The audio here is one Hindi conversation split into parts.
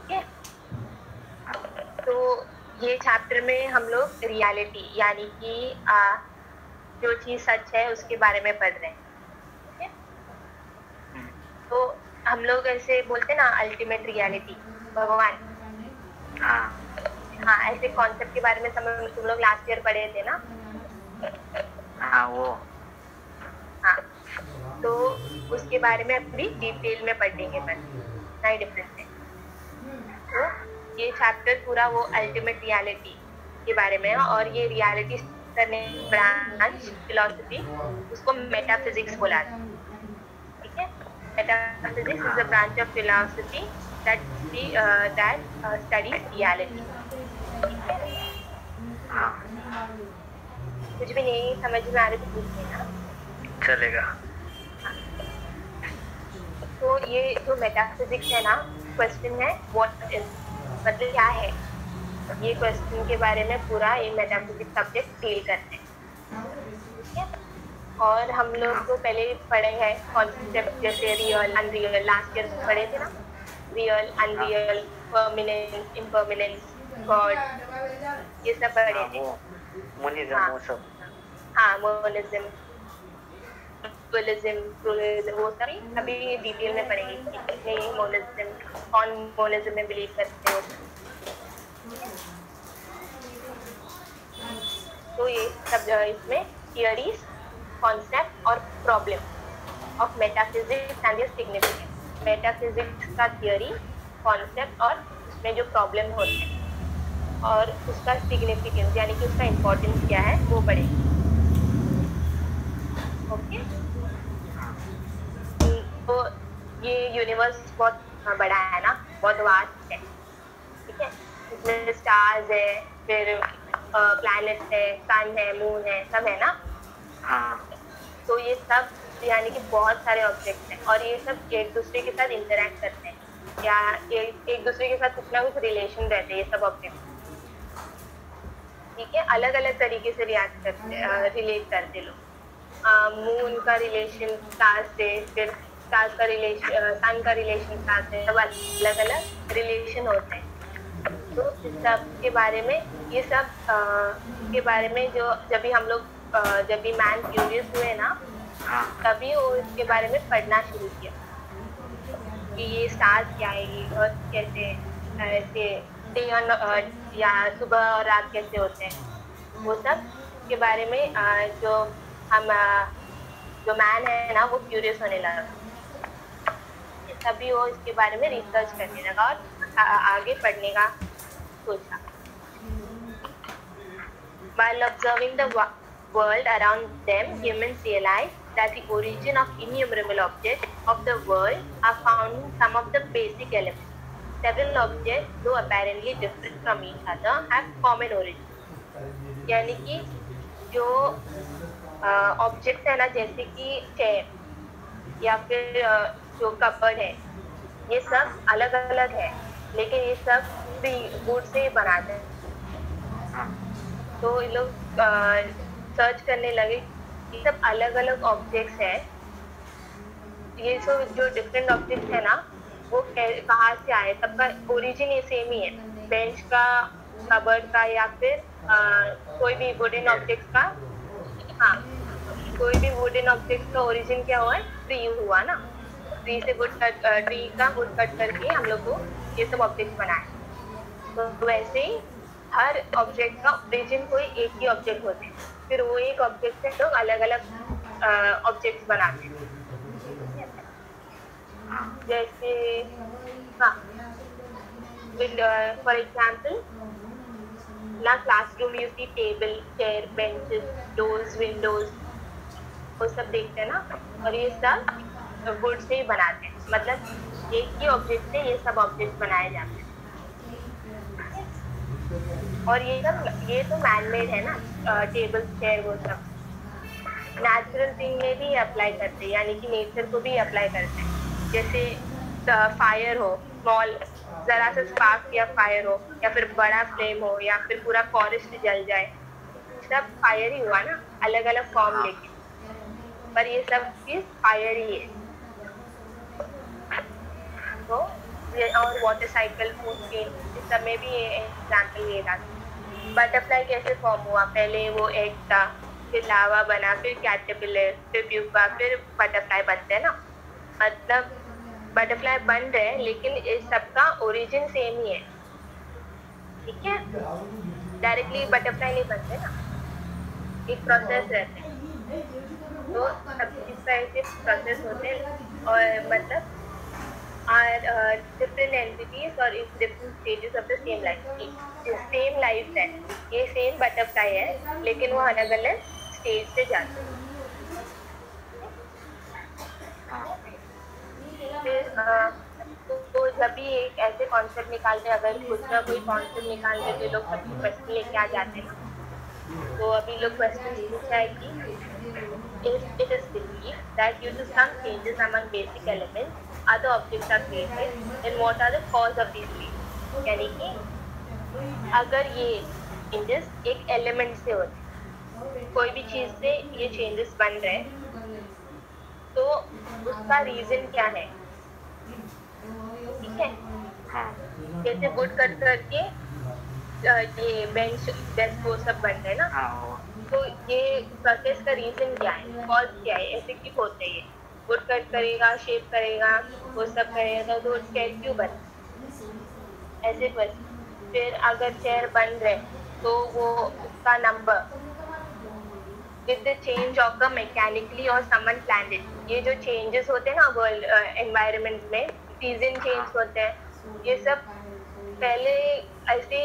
ठीक है। तो ये चैप्टर में हम लोग रियलिटी यानी कि जो चीज सच है उसके बारे में पढ़ रहे हैं। ठीक है। तो हम लोग ऐसे बोलते हैं ना, अल्टीमेट रियलिटी, भगवान। हाँ, ऐसे कॉन्सेप्ट के बारे में तुम लोग लास्ट ईयर पढ़े थे ना। हाँ वो। हाँ, तो उसके बारे में अभी डिटेल में पढ़ेंगे, बस नहीं डिफरेंस है। तो ये चैप्टर पूरा वो अल्टीमेट रियलिटी के बारे में है, और ये रियलिटी करने ब्रांच फिलॉसफी, उसको मेटाफिजिक्स बोला जाता है। ठीक है। Metaphysics is a branch of philosophy that studies reality. ठीक है। कुछ भी नहीं समझ में आ रही तो पूछ लेना, चलेगा। तो ये जो मेटाफिजिक्स है ना, क्वेश्चन है व्हाट इज, मतलब क्या है। ये क्वेश्चन के बारे में पूरा ये मेटाफिजिक्स सब्जेक्ट डील करते हैं। ठीक है। और हम लोग तो पहले पढ़े हैं कॉन्सेप्ट जैसे रियल, अनरियल, लास्ट ईयर पढ़े थे ना। Real, unreal, permanence, impermanence, God, ये सब पढ़े थे। मोनिज्म, हाँ, वो सब। हाँ, मोनिज्म, डुअलिज्म, प्लूरलिज्म, वो सभी अभी डिटेल में पढ़ेंगे कि कितने मोनिज्म, कौन मोनिज्म में बिलीव करते हो। तो ये सब इसमें थियरीज, कॉन्सेप्ट और problem of metaphysics and their significance. Metaphysics का थियरी, कॉन्सेप्ट और उसमें जो प्रॉब्लम होते हैं और उसका सिग्निफिकेंस यानी कि उसका इम्पोर्टेंस क्या है वो पढ़ेंगे। ओके। तो ये यूनिवर्स बहुत बड़ा है ना, बहुत वास्ट है। ठीक है। इसमें स्टार्स है, फिर प्लैनेट्स है, सन है, मून है, सब है ना। तो ये सब यानी कि बहुत सारे ऑब्जेक्ट्स हैं, और ये सब एक दूसरे के साथ इंटरेक्ट करते हैं, या एक दूसरे के साथ कुछ ना कुछ रिलेशन रहते हैं ये सब ऑब्जेक्ट। ठीक है। अलग अलग तरीके से रिएक्ट करते, रिलेट करते लोग। मून का रिलेशन स्टार से, फिर स्टार्स का रिलेशन, सन का रिलेशन स्टार से, सब अलग अलग रिलेशन होते हैं। तो इस सब के बारे में, ये सब के बारे में जो जब भी हम लोग जब भी मैन क्यूरियस हुए ना, तभी वो इसके बारे में पढ़ना शुरू किया कि ये स्टार्स क्या है, ये अर्थ कैसे, ऐसे डे या सुबह और रात कैसे होते हैं, वो सब के बारे में जो हम जो मैन है ना वो क्यूरियस होने लगा, तभी वो इसके बारे में रिसर्च करने लगा और आगे पढ़ने का सोचा। While observing the world around them, humans realize that the origin of innumerable objects of the world are found in some of the basic elements. Several objects, though apparently different from each other, have common origin. यानी कि जो ऑब्जेक्ट्स है ना, जैसे कि चेयर या फिर जो कपबोर्ड है, ये सब अलग अलग है, लेकिन ये सब वुड से बनाते हैं। तो ये लोग सर्च करने लगे कि सब अलग अलग ऑब्जेक्ट्स है, ये सब जो डिफरेंट ऑब्जेक्ट्स है ना वो कहाँ से आए, सबका ओरिजिन ये सेम ही है। बेंच का, कबर्ड का, या फिर कोई भी वुडन ऑब्जेक्ट्स का। हाँ, कोई भी वुडन ऑब्जेक्ट्स का ओरिजिन क्या हुआ है, ट्री हुआ ना। ट्री से वुड कट, ट्री का वुड कट करके हम लोग को ये सब ऑब्जेक्ट्स बनाए। तो वैसे ही हर ऑब्जेक्ट का ओरिजिन कोई एक ही ऑब्जेक्ट होते हैं, फिर वो एक ऑब्जेक्ट से लोग अलग अलग ऑब्जेक्ट्स बनाते हैं। जैसे हाँ, फॉर एग्जाम्पल ना, classroom you see table, chair, benches, doors, windows, वो सब देखते हैं ना, और ये सब वुड से ही बनाते हैं, मतलब एक ही ऑब्जेक्ट से ये सब ऑब्जेक्ट बनाए जाते हैं। और ये तो मैनमेड है ना, टेबल, चेयर, वो सब नेचुरल थिंग में भी अप्लाई करते हैं, यानी कि नेचर को भी अप्लाई करते हैं। जैसे फायर हो, स्मॉल जरा सा स्पार्क या फायर हो, या फिर बड़ा फ्लेम हो, या फिर पूरा फॉरेस्ट जल जाए, सब फायर ही हुआ ना, अलग अलग फॉर्म लेके, पर ये सब चीज फायर ही है। तो और वाटर साइकिल, फूड चेन, इस सब में भी ये एग्जाम्पल ये था। बटरफ्लाई कैसे फॉर्म हुआ? पहले वो एग था, फिर लावा बना, फिर कैटरपिलर, फिर प्यूपा, फिर बटरफ्लाई बनते हैं ना। मतलब बटरफ्लाई बन रहे हैं लेकिन इस सबका ओरिजिन सेम ही है, ठीक है? डायरेक्टली बटरफ्लाई नहीं बनते ना, एक प्रोसेस रहता है। तो सब चीज का ऐसे प्रोसेस होते हैं और मतलब are different entities or in different stages of the same life. Same life है, ये सेम बटरफ्लाई है लेकिन वो अलग अलग स्टेज से जाते हैं। फिर तो जब भी एक ऐसे कॉन्सेप्ट निकालते हैं, अगर कुछ ना कोई कॉन्सेप्ट निकालते तो लोग सबसे क्वेश्चन लेके आ जाते हैं ना। तो अभी लोग क्वेश्चन पूछा है कि if it is believed that due to some changes among basic elements other objects are created, then what are the cause of these changes? यानी कि अगर ये changes एक एलिमेंट से होते, कोई भी चीज से ये चेंजेस बन रहे हैं तो उसका रीजन क्या है, ठीक है? जैसे वुड कट करके ये बेंच डेस्क वो सब बन रहे हैं ना, तो ये प्रोसेस का रीजन क्या है, कॉज क्या है, ऐसे क्यों होते हैं? वुड कट करेगा, शेप करेगा, वो सब करेगा तो चेयर क्यों बन, ऐसे क्वेश्चन। फिर अगर चेयर बन रहे तो वो उसका number with the change of the mechanically और समवन प्लान्ड इट, ये जो चेंजेस होते हैं ना वर्ल्ड एनवायरनमेंट में, सीजन चेंज होते हैं, ये सब पहले ऐसे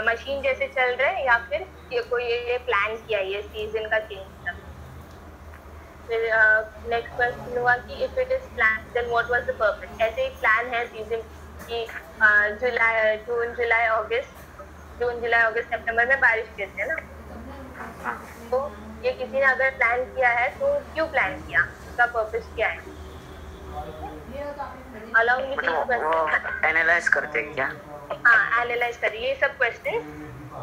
मशीन जैसे चल रहे हैं या फिर ये कोई ये प्लान किया ये सीजन का चेंज था। फिर नेक्स्ट क्वेश्चन हुआ कि if it is plan then what was the purpose. ऐसे एक प्लान है सीजन की जून जुलाई अगस्त सितंबर में बारिश गिरती है ना, तो ये किसी ने अगर प्लान किया है तो क्यों प्लान किया, उसका पर्पस क्या है? अलॉन्ग विद एनालाइज करते हैं क्या? हाँ, एनालाइज करिए ये सब क्वेश्चन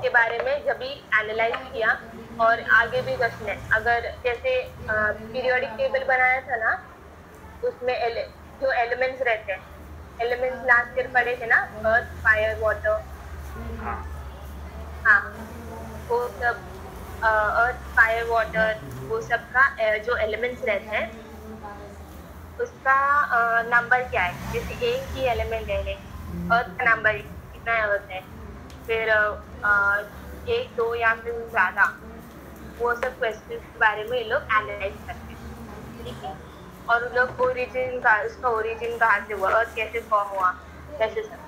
के बारे में। जब भी एनालाइज किया और आगे भी क्वेश्चन है, अगर जैसे पीरियोडिक टेबल बनाया था ना, उसमें जो एलिमेंट्स रहते हैं, एलिमेंट्स लास्ट ईयर पढ़े थे ना, अर्थ फायर वाटर, हाँ वो सब अर्थ फायर वाटर वो सब का जो एलिमेंट्स रहते हैं उसका नंबर क्या है। जैसे एक ही एलिमेंट है, अर्थ का नंबर कितना होता है, फिर एक दो या फिर ज़्यादा, वो सब क्वेश्चन के बारे में ये लोग एनालाइज करते हैं, ठीक है? और लोग ओरिजिन का, उसका ओरिजिन कहाँ से हुआ, अर्थ कैसे फॉर्म हुआ, कैसे सब।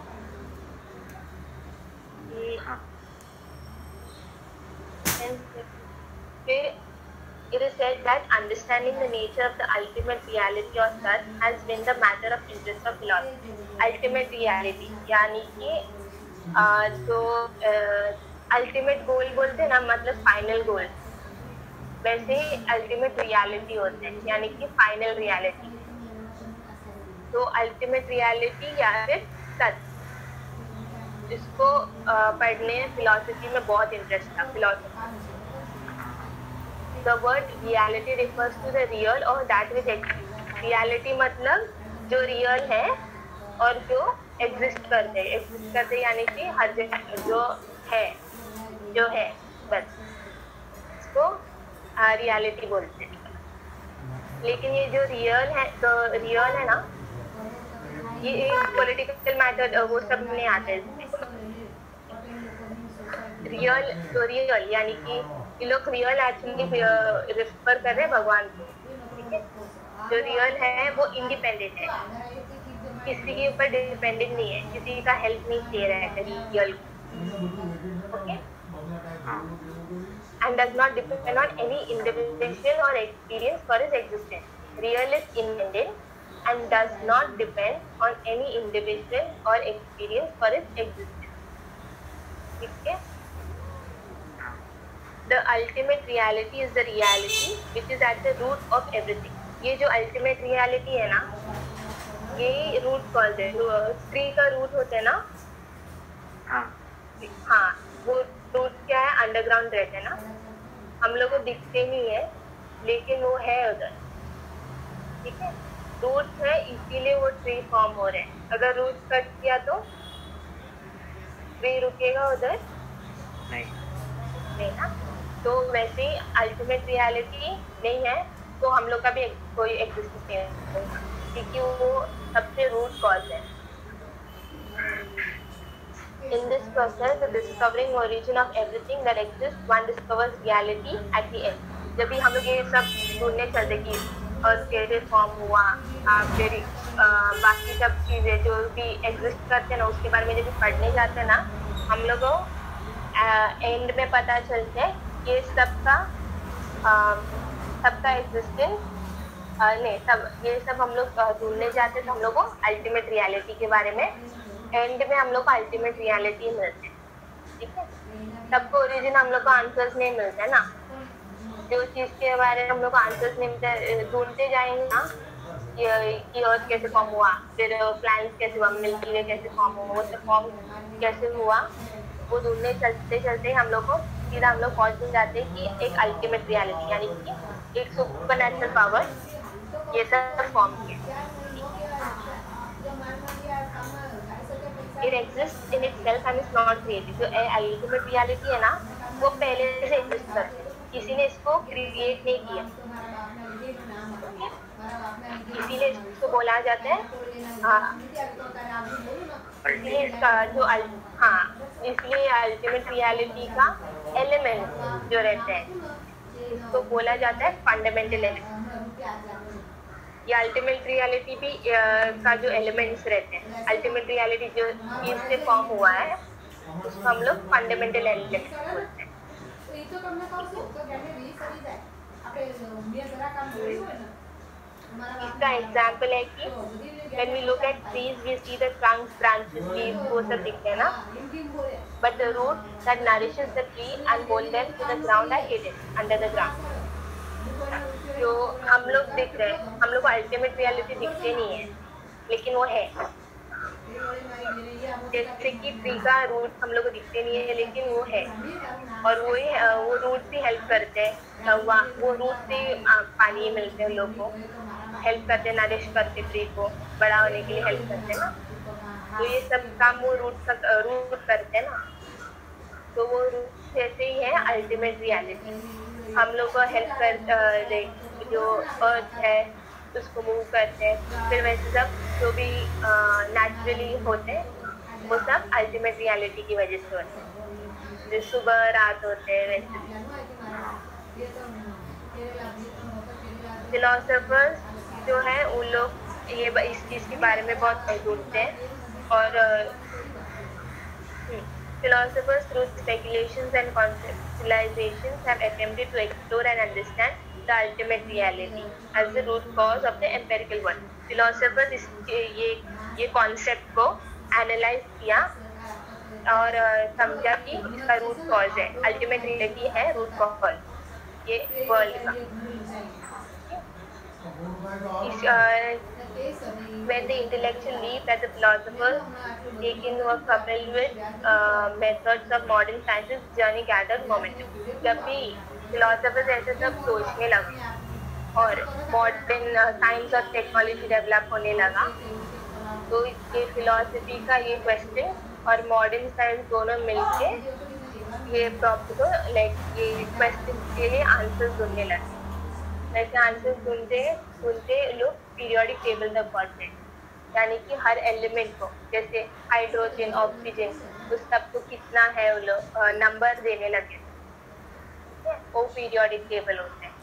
फिर it is said that understanding the nature of the ultimate reality or such has been the matter of interest of philosophy. Ultimate reality यानी कि जो अल्टीमेट गोल बोलते हैं ना, मतलब फाइनल गोल, वैसे ही अल्टीमेट रियलिटी होते हैं, यानी कि फाइनल रियलिटी। तो अल्टीमेट रियलिटी या फिर सच, इसको पढ़ने फिलॉसफी में बहुत इंटरेस्ट था। Philosophy The word reality refers to the real or that which exists. Reality मतलब जो रियल है और जो एग्जिस्ट करते यानी कि हर जगह जो है बस, इसको रियलिटी बोलते हैं। लेकिन ये जो रियल है ना, ये एक पॉलिटिकल मैटर वो सब नहीं आते इसमें। रियल यानी कि ये लोग रियल एक्चुअली रेफर कर रहे हैं भगवान को, ठीक है? जो रियल है वो इंडिपेंडेंट है, किसी के ऊपर डिपेंडेंट नहीं है, किसी का हेल्प नहीं ले रहा है real, okay? And does not depend on any individual और experience for his existence. Real is independent and does not depend on any individual और एक्सपीरियंस फॉर हिज एग्जिस्टेंस, ठीक है? The ultimate reality is the reality which is at the root of everything. ये जो ultimate reality है ना, ये root cause है। ट्री का रूट होता है ना, हाँ वो रूट क्या है, अंडरग्राउंड रहते हैं ना, हम लोग को दिखते नहीं है लेकिन वो है उधर, ठीक है? रूट्स है इसीलिए वो ट्री फॉर्म हो रहे हैं। अगर रूट कट किया तो ट्री रुकेगा उधर नहीं ना। तो वैसे ही अल्टीमेट रियलिटी नहीं है तो हम लोग का भी कोई एग्जिस्टेंस नहीं होगा, क्योंकि वो सबसे रूट कॉज है। In this process, the discovering origin of everything that exists, one discovers reality at the end. जब भी हम लोग ये सब ढूंढने चलते कि अर्थ कैसे फॉर्म हुआ, फिर बाकी सब चीजें जो भी एग्जिस्ट करते हैं ना उसके बारे में जब भी पढ़ने जाते हैं ना, हम लोग को एंड में पता चलता है ये सबका एग्जिस्टेंस नहीं, सब ये सब हम लोग ढूंढने जाते हैं तो हम लोग को अल्टीमेट रियलिटी के बारे में एंड में हम लोग को अल्टीमेट रियलिटी मिलते हैं। ठीक है, सबको ओरिजिन हम लोग को आंसर्स नहीं मिलते है ना। जो चीज के बारे में हम लोग को आंसर्स नहीं मिलते, ढूंढते जाएंगे ना कि अर्थ कैसे फॉर्म हुआ, फिर प्लैनेट्स कैसे हुआ, मिल्की वे कैसे फॉर्म हुआ, वो सब फॉर्म कैसे हुआ, वो ढूंढने चलते चलते हम लोग को सीधा हम लोग पहुंच जाते हैं कि एक अल्टीमेट रियलिटी यानी कि एक सुपरनैचुरल पावर ये सब फॉर्म किया। It exists in itself and is not created। जो अल्टीमेट रियलिटी है ना वो पहले से एग्जिस्ट करती है, किसी ने इसको क्रिएट नहीं किया, इसीलिए इसको बोला जाता है इसलिए इसका जो इसलिए अल्टीमेट रियलिटी का एलिमेंट जो रहते हैं इसको बोला जाता है फंडामेंटल एलिमेंट। ये अल्टीमेट रियलिटी भी का जो एलिमेंट्स रहते हैं, अल्टीमेट रियलिटी जो इससे फॉर्म हुआ है उसको हम लोग फंडामेंटल एलिमेंट्स बोलते हैं। इसका एग्जाम्पल है कि when we look at trees we see the trunks, branches, leaves वो सब दिखते हैं ना, but the root that nourishes the tree and hold them to the ground are hidden under the ground। जो हम लोग दिख रहे हैं, हम लोग को अल्टीमेट रियलिटी दिखते नहीं है लेकिन वो है। जैसे कि ट्री का रूट हम लोग को दिखते नहीं है लेकिन वो है, और वो रूट से हेल्प करते हैं, वो रूट से पानी मिलते हैं, लोग को हेल्प करते हैं, नरिश करते ट्री को बड़ा होने के लिए हेल्प करते हैं ना। तो ये सब काम वो रूट करते हैं ना, तो वो रूट जैसे ही है अल्टीमेट रियलिटी। हम लोग को हेल्प कर जो अर्थ है उसको मूव करते हैं, फिर वैसे सब जो भी नेचुरली होते हैं वो सब अल्टीमेट रियलिटी की वजह से होते हैं। जो सुबह रात होते हैं वैसे फिलोसोफर्स जो है उन लोग ये इस चीज़ के बारे में बहुत ढूंढते हैं, और philosophers through speculations and conceptualizations have attempted to explore and understand the ultimate reality as the root cause of the empirical world। philosophers ये कॉन्सेप्ट को एनालाइज किया और समझा कि इसका रूट कॉज है, अल्टीमेट रियलिटी है रूट कॉज ये वर्ल्ड का। When the intellectual leap that the philosophers taken were coupled with methods of modern sciences, journey gathered momentum। जब भी philosophers ऐसे सब सोचने लगे और मॉडर्न साइंस और टेक्नोलॉजी डेवलप होने लगा, तो ये फिलॉसफी का ये क्वेश्चन और मॉडर्न साइंस दोनों मिलके ये प्रॉब्लम को ये क्वेश्चन के लिए आंसर ढूंढने लगे। वैसे आंसर सुनते लोग पीरियोडिक टेबल तक पहुँचे, यानी कि हर एलिमेंट को जैसे हाइड्रोजन, ऑक्सीजन, उस सब को कितना है वो लोग नंबर देने लगे, वो पीरियोडिक टेबल होते हैं।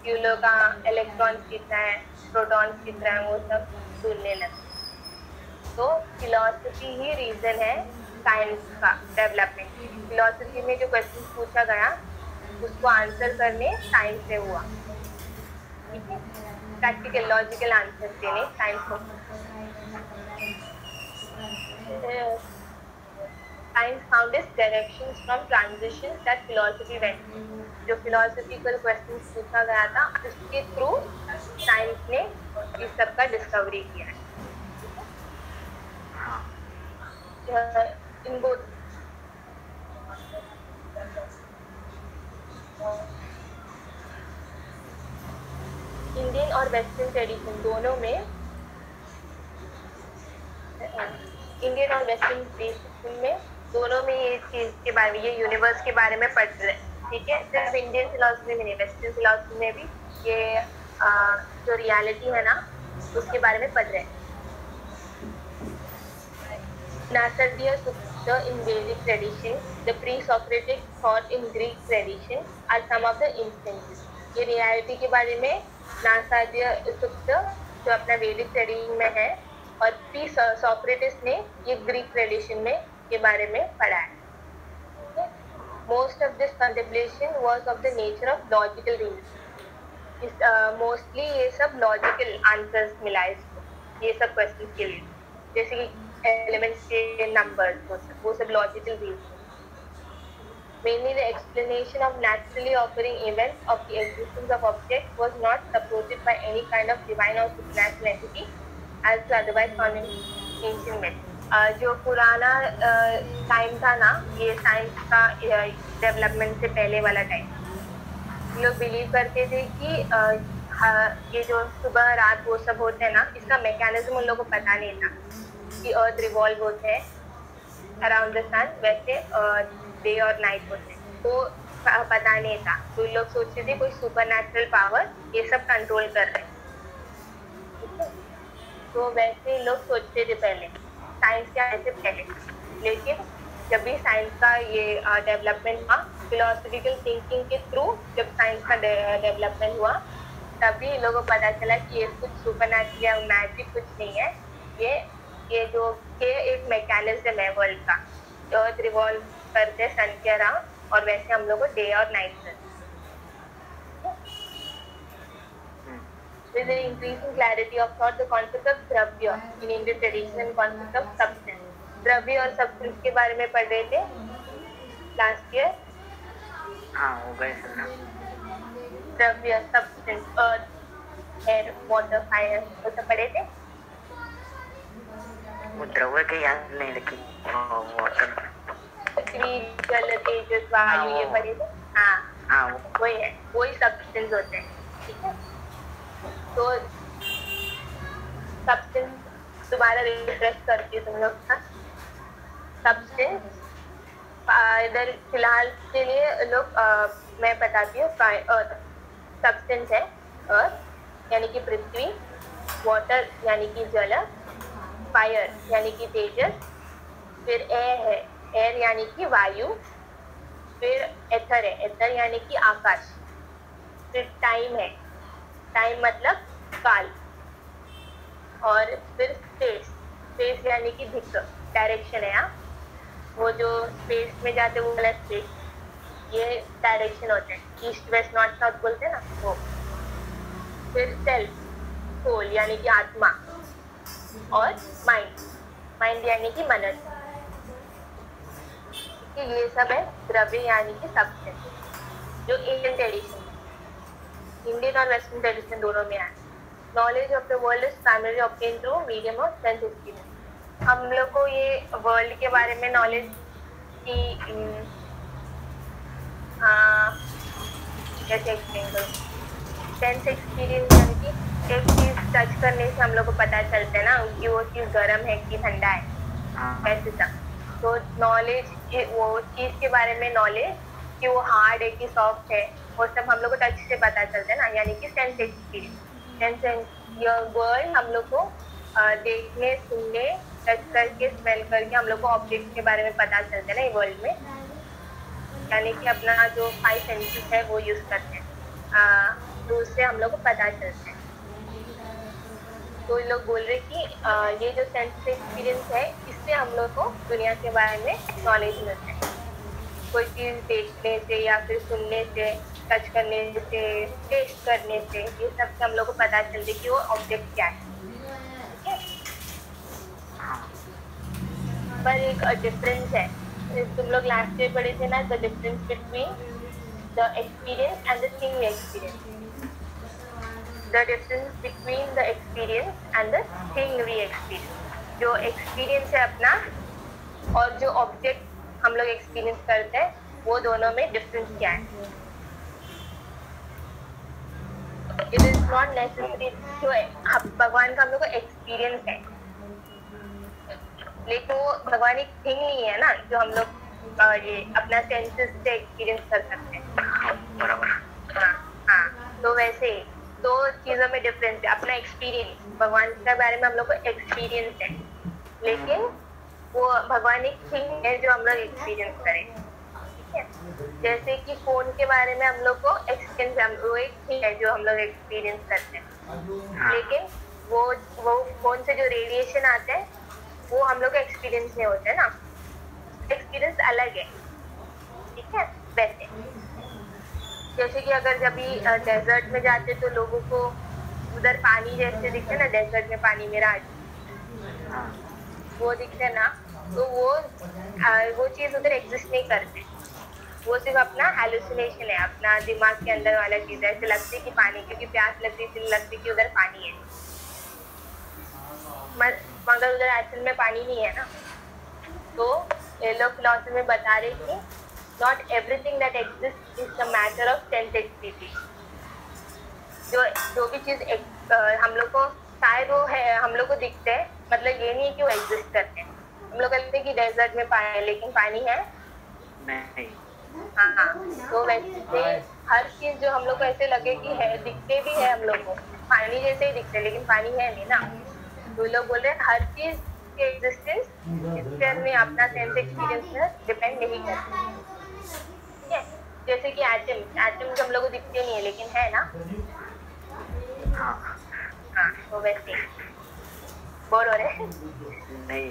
क्यूलो का इलेक्ट्रॉन्स कितना है, प्रोटॉन्स कितना है, वो सब ढूंढने लगे। तो फिलॉसफी ही रीज़न है साइंस का डेवलपमेंट। फिलॉसफी में जो क्वेश्चन पूछा गया उसको आंसर करने साइंस से हुआ, ठीक है, प्रैक्टिकल लॉजिकल आंसर देने साइंस को। Science found it's directions from transitions that philosophy went. जो फिलॉसफिकल क्वेश्चन पूछा गया था उसके थ्रू साइंस ने इस सब का डिस्कवरी किया है। In both Indian or western tradition दोनों में, इंडियन और वेस्टर्न ट्रेडिशन में दोनों में ये चीज के बारे में, ये यूनिवर्स के बारे में पढ़ रहे हैं, ठीक है। सिर्फ इंडियन फिलोसफी में नहीं, वेस्टर्न फिलोसफी में भी ये जो रियलिटी है ना उसके बारे में पढ़ रहे हैं। Nasadiya Sukta in Vedic tradition, the pre-Socratic thought in Greek tradition are some of the instances. ये रियलिटी के बारे में नासादिया सुक्ता जो अपना वेदिक ट्रेडिशन में है और प्री सोक्रेटिस ने ये ग्रीक ट्रेडिशन में के बारे में पढ़ा है। Most of this contemplation was of the nature of logical reason. Mostly ये सब लॉजिकल आंसर्स मिला है इसको, ये सब क्वेश्चंस के लिए, जैसे कि एलिमेंट्स के नंबर्स, वो सब logical reason. Mainly the explanation of naturally occurring events of the existence of objects was not supported by any kind of divine or supernatural entity as otherwise found in ancient myths. जो पुराना टाइम था ना, ये साइंस का डेवलपमेंट से पहले वाला टाइम, लोग बिलीव करते थे कि ये जो सुबह रात वो सब होते हैं ना, इसका मैकेनिज्म उन लोगों को पता नहीं था कि अर्थ रिवॉल्व होते हैं अराउंड द सन, वैसे डे और नाइट होते हैं, तो पता नहीं था। तो लोग सोचते थे कोई सुपर नेचुरल पावर ये सब कंट्रोल कर रहे हैं, तो वैसे लोग सोचते थे पहले, साइंस के आने से पहले। लेकिन जब भी साइंस का ये डेवलपमेंट हुआ, फिलोसफिकल थिंकिंग के थ्रू जब साइंस का डेवलपमेंट हुआ, तभी लोगों को पता चला कि ये कुछ सुपर नेचुरल या मैजिक कुछ नहीं है, ये जो के एक मैकेनिज्म है वर्ल्ड का, जो अर्थ रिवॉल्व करते हैं सन के अराउंड, और वैसे हम लोग को डे और नाइट करते। With the increasing clarity of thought, the concept of द्रव्य in Indian tradition and concept of substance, द्रव्य और substance के बारे में पढ़ रहे थे लास्ट ईयर। हाँ हो गए सर। द्रव्य, substance, earth, air, water, fire, वो सब पढ़े थे। वो द्रव्य के याद नहीं, लेकिन वाटर, पृथ्वी, जल, तेजस, वायु, ये पढ़े थे। हाँ वही है, वही सब्सटेंस होते हैं, ठीक है। तो सब्सटेंस दोबारा रिफ्रेश करती है तुम लोग का। सब्सटेंस इधर फिलहाल के लिए लोग मैं बताती हूँ। अर्थ सब्सटेंस है, अर्थ यानी कि पृथ्वी, वाटर यानी कि जल, फायर यानी कि तेजस, फिर एयर है, एयर यानी कि वायु, फिर एथर है, एथर यानी कि आकाश, फिर टाइम है, टाइम मतलब काल, और फिर स्पेस, स्पेस यानी कि दिशा, डायरेक्शन है। यहाँ वो जो स्पेस में जाते वो वाला स्पेस, ये डायरेक्शन होते हैं, ईस्ट वेस्ट नॉर्थ साउथ बोलते हैं ना वो। फिर सेल्फ, सोल यानी कि आत्मा, और माइंड, माइंड यानी कि मनन। ये सब है द्रव्य यानी कि सब्सटेंस, जो इंडियन ट्रेडिशन, इंडियन और वेस्टर्न ट्रेडिशन दोनों में है। Knowledge of the world is primary obtain through medium of sense experience. हम लोग को ये वर्ल्ड के बारे में नॉलेज की कैसे एक्सप्लेन करूँ, सेंस एक्सपीरियंस यानी कि एक चीज़ टच करने से हम लोग को पता चलता है ना कि वो चीज़ गर्म है कि ठंडा है, ऐसे सब। तो नॉलेज, वो चीज़ के बारे में नॉलेज कि वो हार्ड है कि सॉफ्ट है, वो सब हम लोग को टच से पता चलता है ना, यानी कि sense experience. Sense your world हम लोग को देखने, सुनने, टच करके, स्मेल करके हम लोग को ऑब्जेक्ट के बारे में पता चलता है ना ये वर्ल्ड में, यानी कि अपना जो 5 सेंसेस है वो यूज़ करते हैं, तो उससे हम लोग को पता चलता है। तो लोग बोल रहे कि ये जो सेंस एक्सपीरियंस है, इससे हम लोग को दुनिया के बारे में नॉलेज मिलता है। कोई चीज़ देखने से या फिर सुनने से, टच करने से, टेस्ट करने से, ये सब से हम लोग को पता चलता है कि वो ऑब्जेक्ट क्या है, ठीक है। पर एक डिफरेंस है, तुम लोग लास्ट ईयर पढ़े थे ना, the difference between the experience and the thing we experience. The difference between the experience and the thing we experience, जो एक्सपीरियंस है अपना और जो ऑब्जेक्ट हम लोग एक्सपीरियंस करते हैं, वो दोनों में डिफरेंस क्या है। इट इज नॉट नेसेसरी जो भगवान का हम लोग को एक्सपीरियंस है, लेकिन वो भगवान एक थिंग नहीं है ना जो हम लोग ये अपना सेंसेस से एक्सपीरियंस कर सकते हैं। बराबर। हाँ, तो वैसे ही दो चीजों में डिफरेंस है। अपना एक्सपीरियंस, भगवान के बारे में हम लोग को एक्सपीरियंस है, लेकिन वो भगवान एक थिंग है जो हम लोग एक्सपीरियंस करें। ठीक है, जैसे कि फोन के बारे में हम लोग को एक्सपीरियंस, वो एक थिंग है जो हम लोग एक्सपीरियंस करते हैं, लेकिन वो फोन से जो रेडिएशन आता है वो हम लोग का एक्सपीरियंस नहीं होता है ना, एक्सपीरियंस अलग है। ठीक है, वैसे जैसे कि अगर जब भी डेजर्ट में जाते तो लोगों को उधर पानी जैसे दिखते ना, डेजर्ट में पानी मिराज वो दिखते ना, तो वो चीज उधर एग्जिस्ट नहीं करते, वो सिर्फ अपना हेलुसिनेशन है, अपना दिमाग के अंदर वाला चीज है। ऐसे लगती है कि पानी, क्योंकि प्यास लगती है इसलिए लगती है कि उधर पानी है, मगर उधर एक्चुअल में पानी नहीं है ना। तो ये लोग फिलॉसफी में बता रहे कि not everything that exist is a matter of sense experience. जो भी चीज हम लोग को शायद वो है, हम लोग को दिखते हैं, मतलब ये नहीं है कि वो एग्जिस्ट करते हैं। हम लोग कहते हैं कि डेजर्ट में पानी है, लेकिन पानी है नहीं। हाँ, तो वैसे हर चीज जो हम लोग को ऐसे लगे कि है, दिखते भी है हम लोग को पानी जैसे ही दिखते, लेकिन पानी है नहीं ना। तो लोग बोल रहे हैं हर चीज की एग्जिस्टेंस इसके में अपना सेंस एक्सपीरियंस में डिपेंड नहीं करती। ठीक है, जैसे कि एटम हम लोग को दिखते नहीं है, लेकिन है ना। हाँ, तो वैसे बोर हो रहे हैं? नहीं,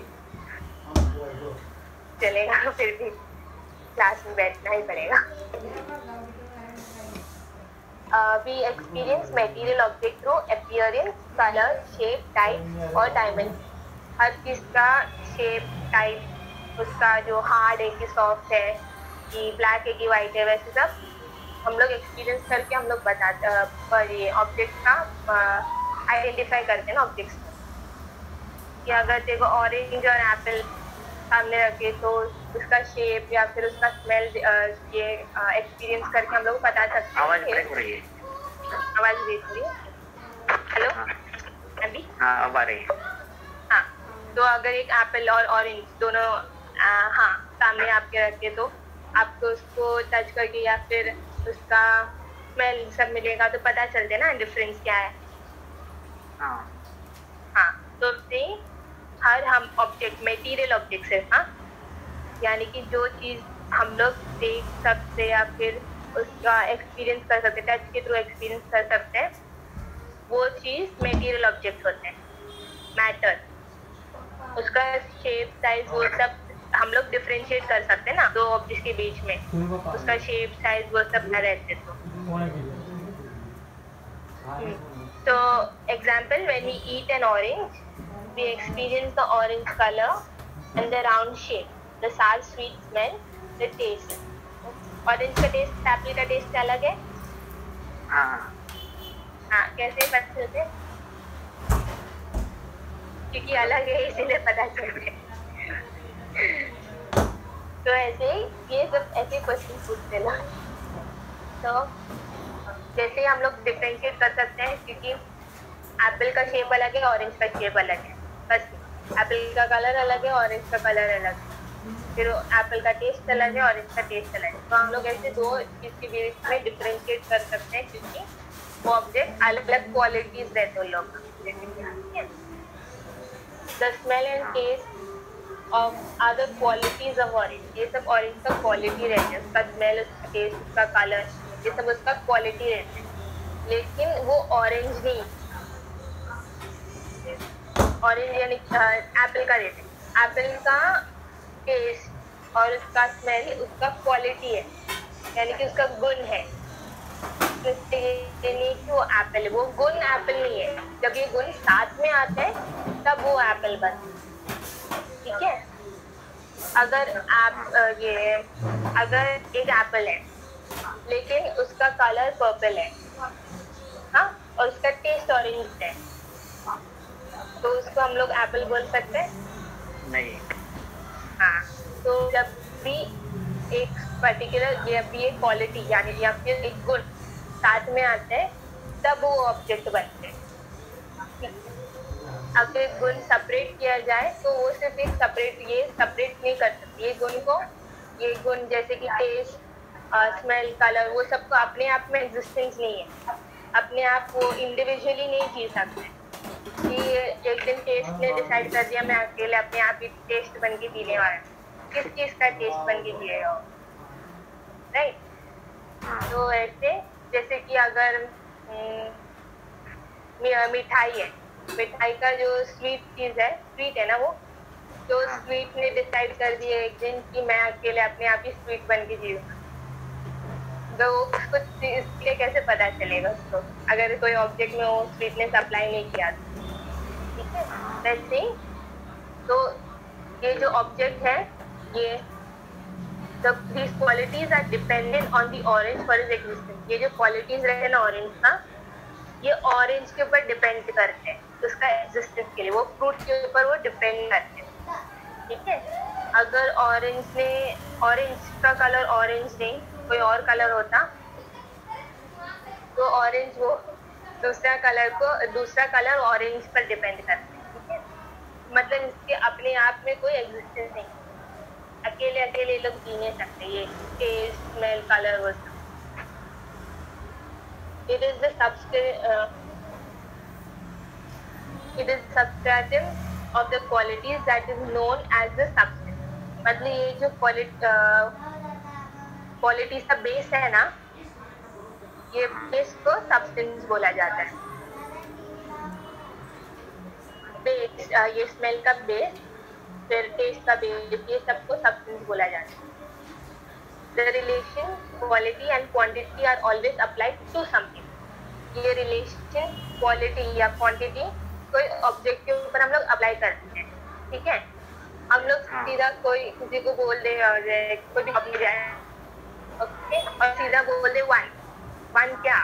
चलेगा, फिर भी क्लास में बैठना ही पड़ेगा। We experience material object through appearance, color, shape, type और dimension। हर चीज का शेप, टाइप, उसका जो हार्ड है कि सॉफ्ट है, कि ब्लैक है कि वाइट है, वैसे सब हम लोग एक्सपीरियंस करके हम लोग बताते पर ये ऑब्जेक्ट का आइडेंटिफाई करते हैं ना ऑब्जेक्ट्स को। कि अगर देखो ऑरेंज और एप्पल सामने रखे तो उसका शेप या फिर उसका स्मेल ये एक्सपीरियंस करके हम लोग बता सकते हैं। आवाज ब्रेक हो रही है। आवाज ब्रेक हो रही है? हेलो, अभी? हाँ, अब आ रही है। हाँ, तो अगर एक एप्पल और ऑरेंज दोनों हाँ सामने आपके रखे तो आपको उसको टच करके या फिर उसका स्मेल सब मिलेगा तो पता चलते ना डिफरेंस क्या है। हाँ, तो से हर हम ऑब्जेक्ट, मटेरियल ऑब्जेक्ट है, हाँ, यानी कि जो चीज़ हम लोग देख सकते या फिर उसका एक्सपीरियंस कर सकते, टच के थ्रू एक्सपीरियंस कर सकते हैं, वो चीज़ मटेरियल ऑब्जेक्ट होते हैं। मैटर, उसका शेप, साइज, वो सब हम लोग डिफरेंशिएट कर सकते हैं ना दो ऑब्जेक्ट के बीच में, उसका शेप, साइज, वो सब न रहते तो example, when we eat an orange, we experience the orange color and the round shape, the sour sweet smell, the taste. Orange का टेस्ट, एप्पल का टेस्ट अलग है। हाँ, कैसे पता चलते? क्योंकि अलग है इसीलिए पता चलते। तो ऐसे ही ये सब ऐसे क्वेश्चन पूछते लोग। तो जैसे हम लोग डिफरेंशिएट कर सकते हैं, क्योंकि एप्पल का शेप अलग है, ऑरेंज का शेप अलग है, बस एप्पल का कलर अलग है, ऑरेंज का कलर अलग है, फिर एप्पल का टेस्ट अलग है, ऑरेंज का टेस्ट अलग है। तो हम लोग ऐसे दो चीज़ के बीच में डिफरेंशिएट कर सकते हैं, क्योंकि वो ऑब्जेक्ट अलग अलग क्वालिटीज रहते हैं लोग। The smell and taste of other qualities of orange, ये सब ऑरेंज का क्वालिटी रहते हैं, उसका स्मेल, उसका टेस्ट, उसका कलर, ये सब उसका क्वालिटी रहते हैं, लेकिन वो ऑरेंज नहीं। ऑरेंज यानी एप्पल का रहते हैं, एप्पल का टेस्ट और उसका स्मेल उसका क्वालिटी है, यानी कि उसका गुण है, नहीं कि वो एप्पल है, वो गुण एप्पल नहीं है। जब ये गुण साथ में आते हैं तब वो एप्पल बनता है। ठीक है, अगर आप अगर एक एप्पल है लेकिन उसका कलर पर्पल है, हाँ, और उसका टेस्ट ऑरेंज है, तो उसको हम लोग एप्पल बोल सकते हैं? नहीं। हाँ, तो जब भी एक पर्टिकुलर ये क्वालिटी यानी या फिर एक गुण साथ में आते हैं तब वो ऑब्जेक्ट बनते हैं। अगर गुण सेपरेट किया जाए तो वो सिर्फ एक सेपरेट नहीं कर सकते ये गुण जैसे कि टेस्ट, स्मेल, कलर, वो सबको अपने आप में एग्जिस्टेंस नहीं है, अपने आप वो इंडिविजुअली नहीं जी सकते कि एक दिन टेस्ट ने डिसाइड कर दिया मैं अकेले अपने आप ही टेस्ट बन के जीने वाला, किस चीज का टेस्ट बन के जिएगा, राइट। तो ऐसे जैसे कि अगर मिठाई है, मिठाई का जो स्वीट है ना, वो जो स्वीट ने डिसाइड कर दिया एक दिन कि मैं अकेले अपने आप ही स्वीट बन के जीऊंगा, तो उसको इसलिए कैसे पता चलेगा उसको अगर कोई ऑब्जेक्ट में वो स्वीटनेस अप्लाई नहीं किया, ठीक है। वैसे तो ये जो ऑब्जेक्ट है, ये these qualities are dependent on the orange for its existence। ये जो क्वालिटीज रहे ना ऑरेंज का, ये ऑरेंज के ऊपर डिपेंड करते हैं उसका एग्जिस्टेंस के लिए, वो फ्रूट के ऊपर वो डिपेंड करते हैं, ठीक है। अगर ऑरेंज का कलर ऑरेंज नहीं कोई और कलर होता तो ऑरेंज वो दूसरा कलर ऑरेंज पर डिपेंड करता है, ठीक है। मतलब इसके अपने आप में कोई एग्जिस्टेंस नहीं, अकेले लोग जी नहीं सकते, ये टेस्ट, स्मेल, कलर, वो सब। It is substratum of the qualities that is known as the substance। मतलब ये जो क्वालिटीज का बेस है ना, ये बेस को सब्सटेंस बोला जाता है। बेस, ये स्मेल का बेस, फिर टेस्ट का बेस, ये सबको सब्सटेंस बोला जाता है। The relation quality and quantity are always applied to something। ये रिलेशन क्वालिटी या क्वांटिटी कोई ऑब्जेक्ट के ऊपर हम लोग अप्लाई करते हैं, ठीक है। हम लोग सीधा कोई किसी को बोल दे और कोई भी मिल जाए, ओके, और सीधा बोल दे वन क्या,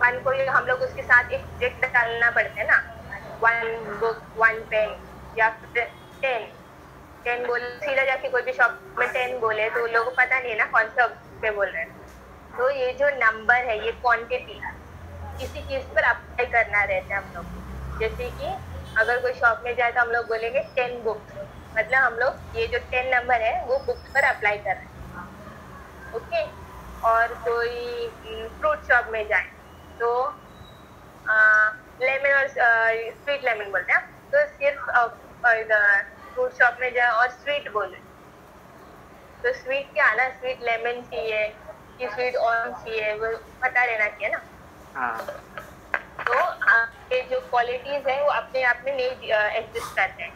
वन को हम लोग उसके साथ एक ऑब्जेक्ट डालना पड़ता है ना, 1 बुक, 1 पेन, या फिर 10 बोले, सीधा जाके कोई भी शॉप में 10 बोले तो लोगों को पता नहीं है ना कौन से ऑब्जेक्ट पे बोल रहे हैं। तो ये जो नंबर है, ये क्वांटिटी किसी चीज पर अप्लाई करना रहता है हम लोग। जैसे कि अगर कोई शॉप में जाए तो हम लोग बोलेंगे 10 बुक्स, मतलब हम लोग ये जो 10 नंबर है वो बुक्स पर अप्लाई कर रहे हैं, ओके। और कोई फ्रूट शॉप में जाए तो लेमन और स्वीट लेमन बोलते हैं, तो सिर्फ फ्रूट शॉप में जाए और स्वीट बोले तो स्वीट क्या ना, स्वीट लेमन चाहिए कि स्वीट ऑरेंज चाहिए, वो पता रहना चाहिए ना। तो ये जो क्वालिटीज है वो अपने आप में नहीं एग्जिस्ट करते हैं,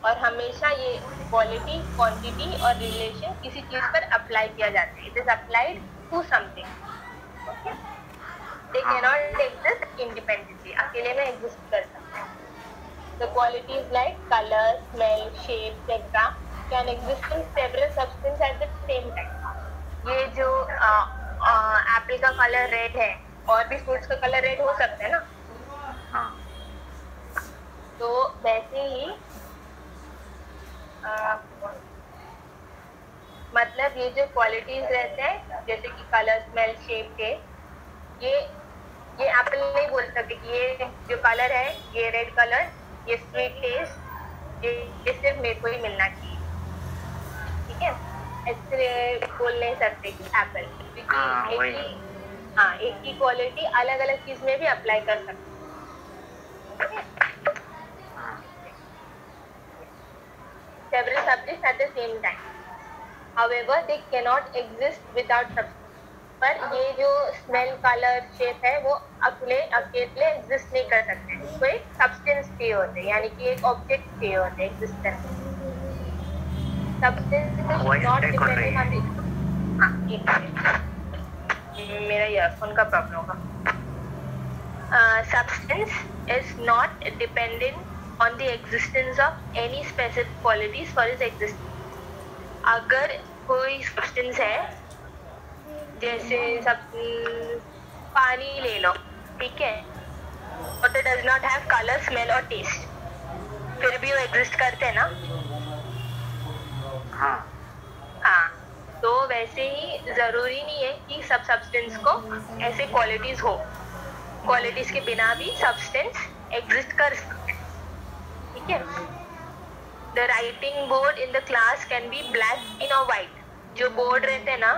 और हमेशा ये क्वालिटी, क्वांटिटी और रिलेशन किसी चीज पर अप्लाई किया जाता है। It is applied to something, okay. They can not exist independently, अकेले में एग्जिस्ट कर सकते हैं। The qualities like color, smell, shape, etc. can exist in several substances at the same time। ये जो एप्पल का कलर रेड है, और भी फ्रूट्स का कलर रेड हो सकता है ना। तो वैसे ही मतलब ये जो क्वालिटीज रहते हैं जैसे कि कलर, स्मेल, शेप, टेस्ट, ये एप्पल नहीं बोल सकते कि ये जो कलर है, ये रेड कलर, ये स्वीट टेस्ट, ये सिर्फ मेरे को ही मिलना चाहिए, ठीक है। ऐसे बोल नहीं सकते कि एप्पल, एक ही क्वालिटी अलग अलग चीज में भी अप्लाई कर सकते हैं। Several subjects at the same time, however they cannot exist without substance। पर ये जो स्मेल, कलर, शेप है वो अकेले एग्जिस्ट नहीं कर सकते, तो एक सब्सटेंस चाहिए होते हैं, यानी कि एक ऑब्जेक्ट चाहिए होते हैं existence. Substance not dependent on the, मेरा ईयरफोन का प्रॉब्लम होगा। Substance is not dependent on the existence of any specific qualities for its existence. अगर कोई सब्सटेंस है, जैसे पानी ले लो, ठीक है, water does not have colour, smell और टेस्ट, फिर भी वो एग्जिस्ट करते हैं ना। हाँ, तो वैसे ही जरूरी नहीं है कि सब सब्सटेंस को ऐसे क्वालिटीज हो, क्वालिटीज के बिना भी सब्सटेंस एग्जिस्ट कर सकते हैं, ठीक है। The writing board in the class can be black इन और व्हाइट। जो बोर्ड रहते हैं ना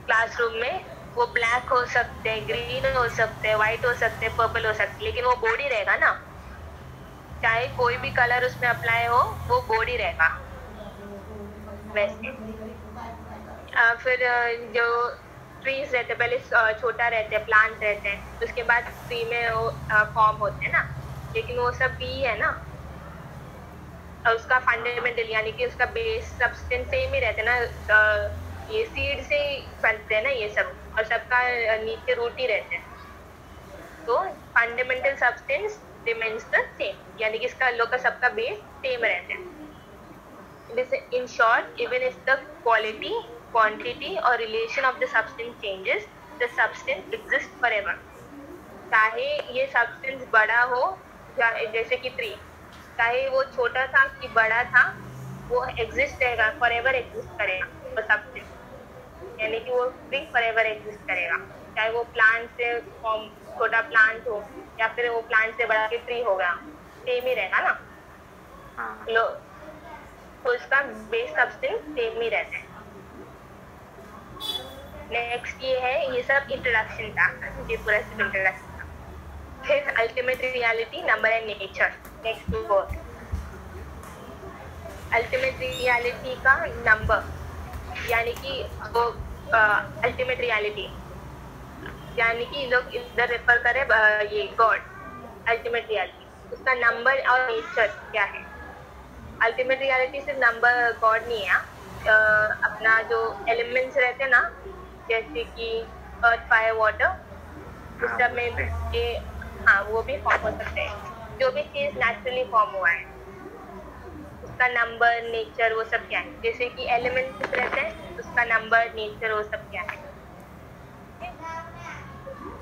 क्लासरूम में, वो ब्लैक हो सकते हैं, ग्रीन हो सकते हैं, व्हाइट हो सकते हैं, पर्पल हो सकते हैं, लेकिन वो बोर्ड ही रहेगा ना, चाहे कोई भी कलर उसमें अप्लाई हो, वो बोर्ड ही रहेगा। वैसे फिर जो ट्रीज रहते हैं, पहले छोटा रहते हैं, प्लांट रहते हैं, उसके बाद ट्री में वो फॉर्म होते हैं ना, लेकिन वो सब भी है ना, और उसका फंडामेंटल यानी कि उसका बेस सब्सटेंस सेम ही रहते हैं ना, ये सीड से बनते हैं ना ये सब, और सबका नीचे रूट ही रहते हैं, तो fundamental substance remains the same, यानी कि इसका लोग का सबका बेस सेम रहते हैं। In short, even if the quality, quantity or relation of the substance changes, the substance exists forever. चाहे ये substance बड़ा हो, जैसे कि ट्री, चाहे वो छोटा था कि बड़ा था, वो exist रहेगा, forever exist करेगा वो substance, यानी कि वो ट्री forever exist करेगा, चाहे वो प्लांट से छोटा प्लांट हो या फिर वो प्लांट से बड़ा के ट्री होगा, सेम ही रहेगा ना, तो उसका बेस सब्सटेंस सेम ही रहता है। नेक्स्ट ये है, ये सब इंट्रोडक्शन था, ये पूरा सिर्फ इंट्रोडक्शन था। फिर ultimate reality, number and nature, next word. Ultimate reality का नंबर, यानी कि वो अल्टीमेट रियलिटी, यानी कि लोग इधर रेफर करें ये गॉड, अल्टीमेट रियलिटी, उसका नंबर और नेचर क्या है। अल्टीमेट रियलिटी सिर्फ नंबर गॉड नहीं है, अपना जो एलिमेंट्स रहते हैं ना, जैसे कि अर्थ, फायर, वाटर, उस सब में ये हाँ वो भी फॉर्म हो सकते हैं, जो भी चीज़ नेचुरली फॉर्म हुआ है उसका नंबर, नेचर, वो सब क्या है। जैसे कि एलिमेंट्स रहते हैं, उसका नंबर, नेचर, वो सब क्या है।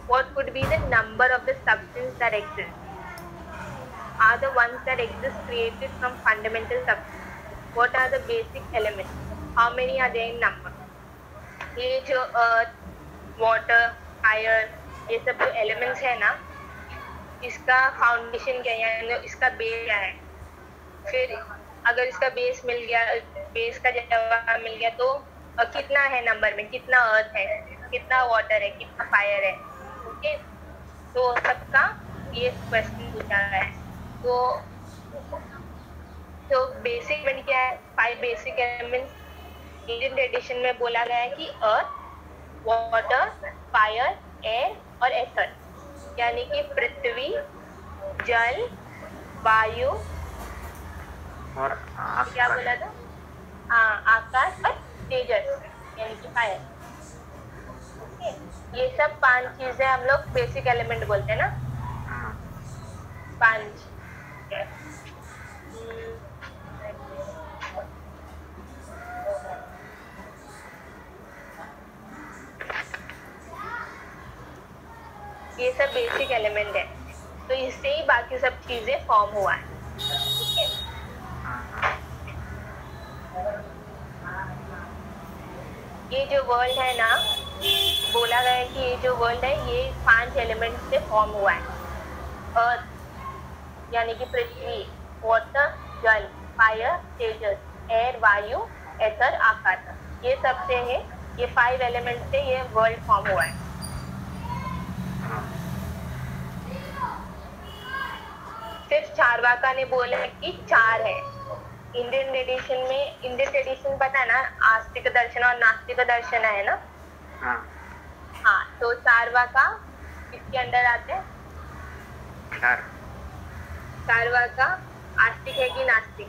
What could be the number of the substance that exists? Are the ones that exist created from fundamental substance? What are the basic elements? How many are there in number? ये जो earth, water, fire, ये सब जो elements है ना, इसका फाउंडेशन क्या है, यानी इसका बेस क्या है। फिर अगर इसका बेस मिल गया, बेस का जवाब मिल गया, तो कितना है नंबर में, कितना अर्थ है, कितना वाटर है, कितना फायर है, ओके। तो सबका ये क्वेश्चन पूछा है। तो बेसिक एलिमेंट क्या है, 5 बेसिक एलिमेंट्स इंडियन ट्रेडिशन में बोला गया है कि अर्थ, वाटर, फायर, एयर और एथर, यानी कि पृथ्वी, जल, वायु और क्या बोला था, आकाश और तेजस, यानी कि फायर, ओके। ये सब 5 चीजें हम लोग बेसिक एलिमेंट बोलते हैं ना, 5। ये सब बेसिक एलिमेंट है, तो इससे ही बाकी सब चीजें फॉर्म हुआ है, ठीक है। ये जो वर्ल्ड है ना, बोला गया है कि ये जो वर्ल्ड है ये 5 एलिमेंट से फॉर्म हुआ है। अर्थ यानी कि पृथ्वी, वाटर, जल, फायर, तेजस, एयर, वायु, एथर, आकाश, ये सब से है, ये 5 एलिमेंट से ये वर्ल्ड फॉर्म हुआ है। सिर्फ चारवाका ने बोला कि 4 है। इंडियन ट्रेडिशन पता है ना, आस्तिक दर्शन और नास्तिक दर्शन है ना, हाँ, तो चारवाका किसके अंडर आते हैं? चारवाका आस्तिक है कि नास्तिक?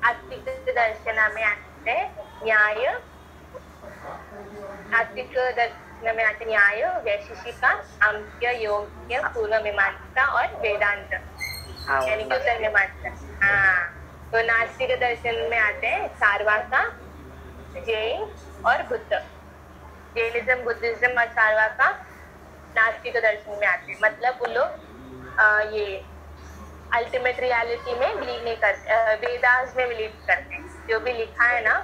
आस्तिक दर्शन में आते न्याय, आस्तिक दर्शन में आते न्याय, वैशेषिका, सांख्य, योग्य, पूर्व मीमांसा और वेदांत, यानी कि उत्तर मीमांसा। हाँ, तो नास्तिक दर्शन में आते हैं चारवाका, जैन और बुद्ध। जैनिज्म, बुद्धिज्म और चारवाका नास्तिक दर्शन में आते हैं। मतलब वो लोग ये अल्टीमेट रियलिटी में बिलीव नहीं करते, वेदास में बिलीव करते हैं। जो भी लिखा है ना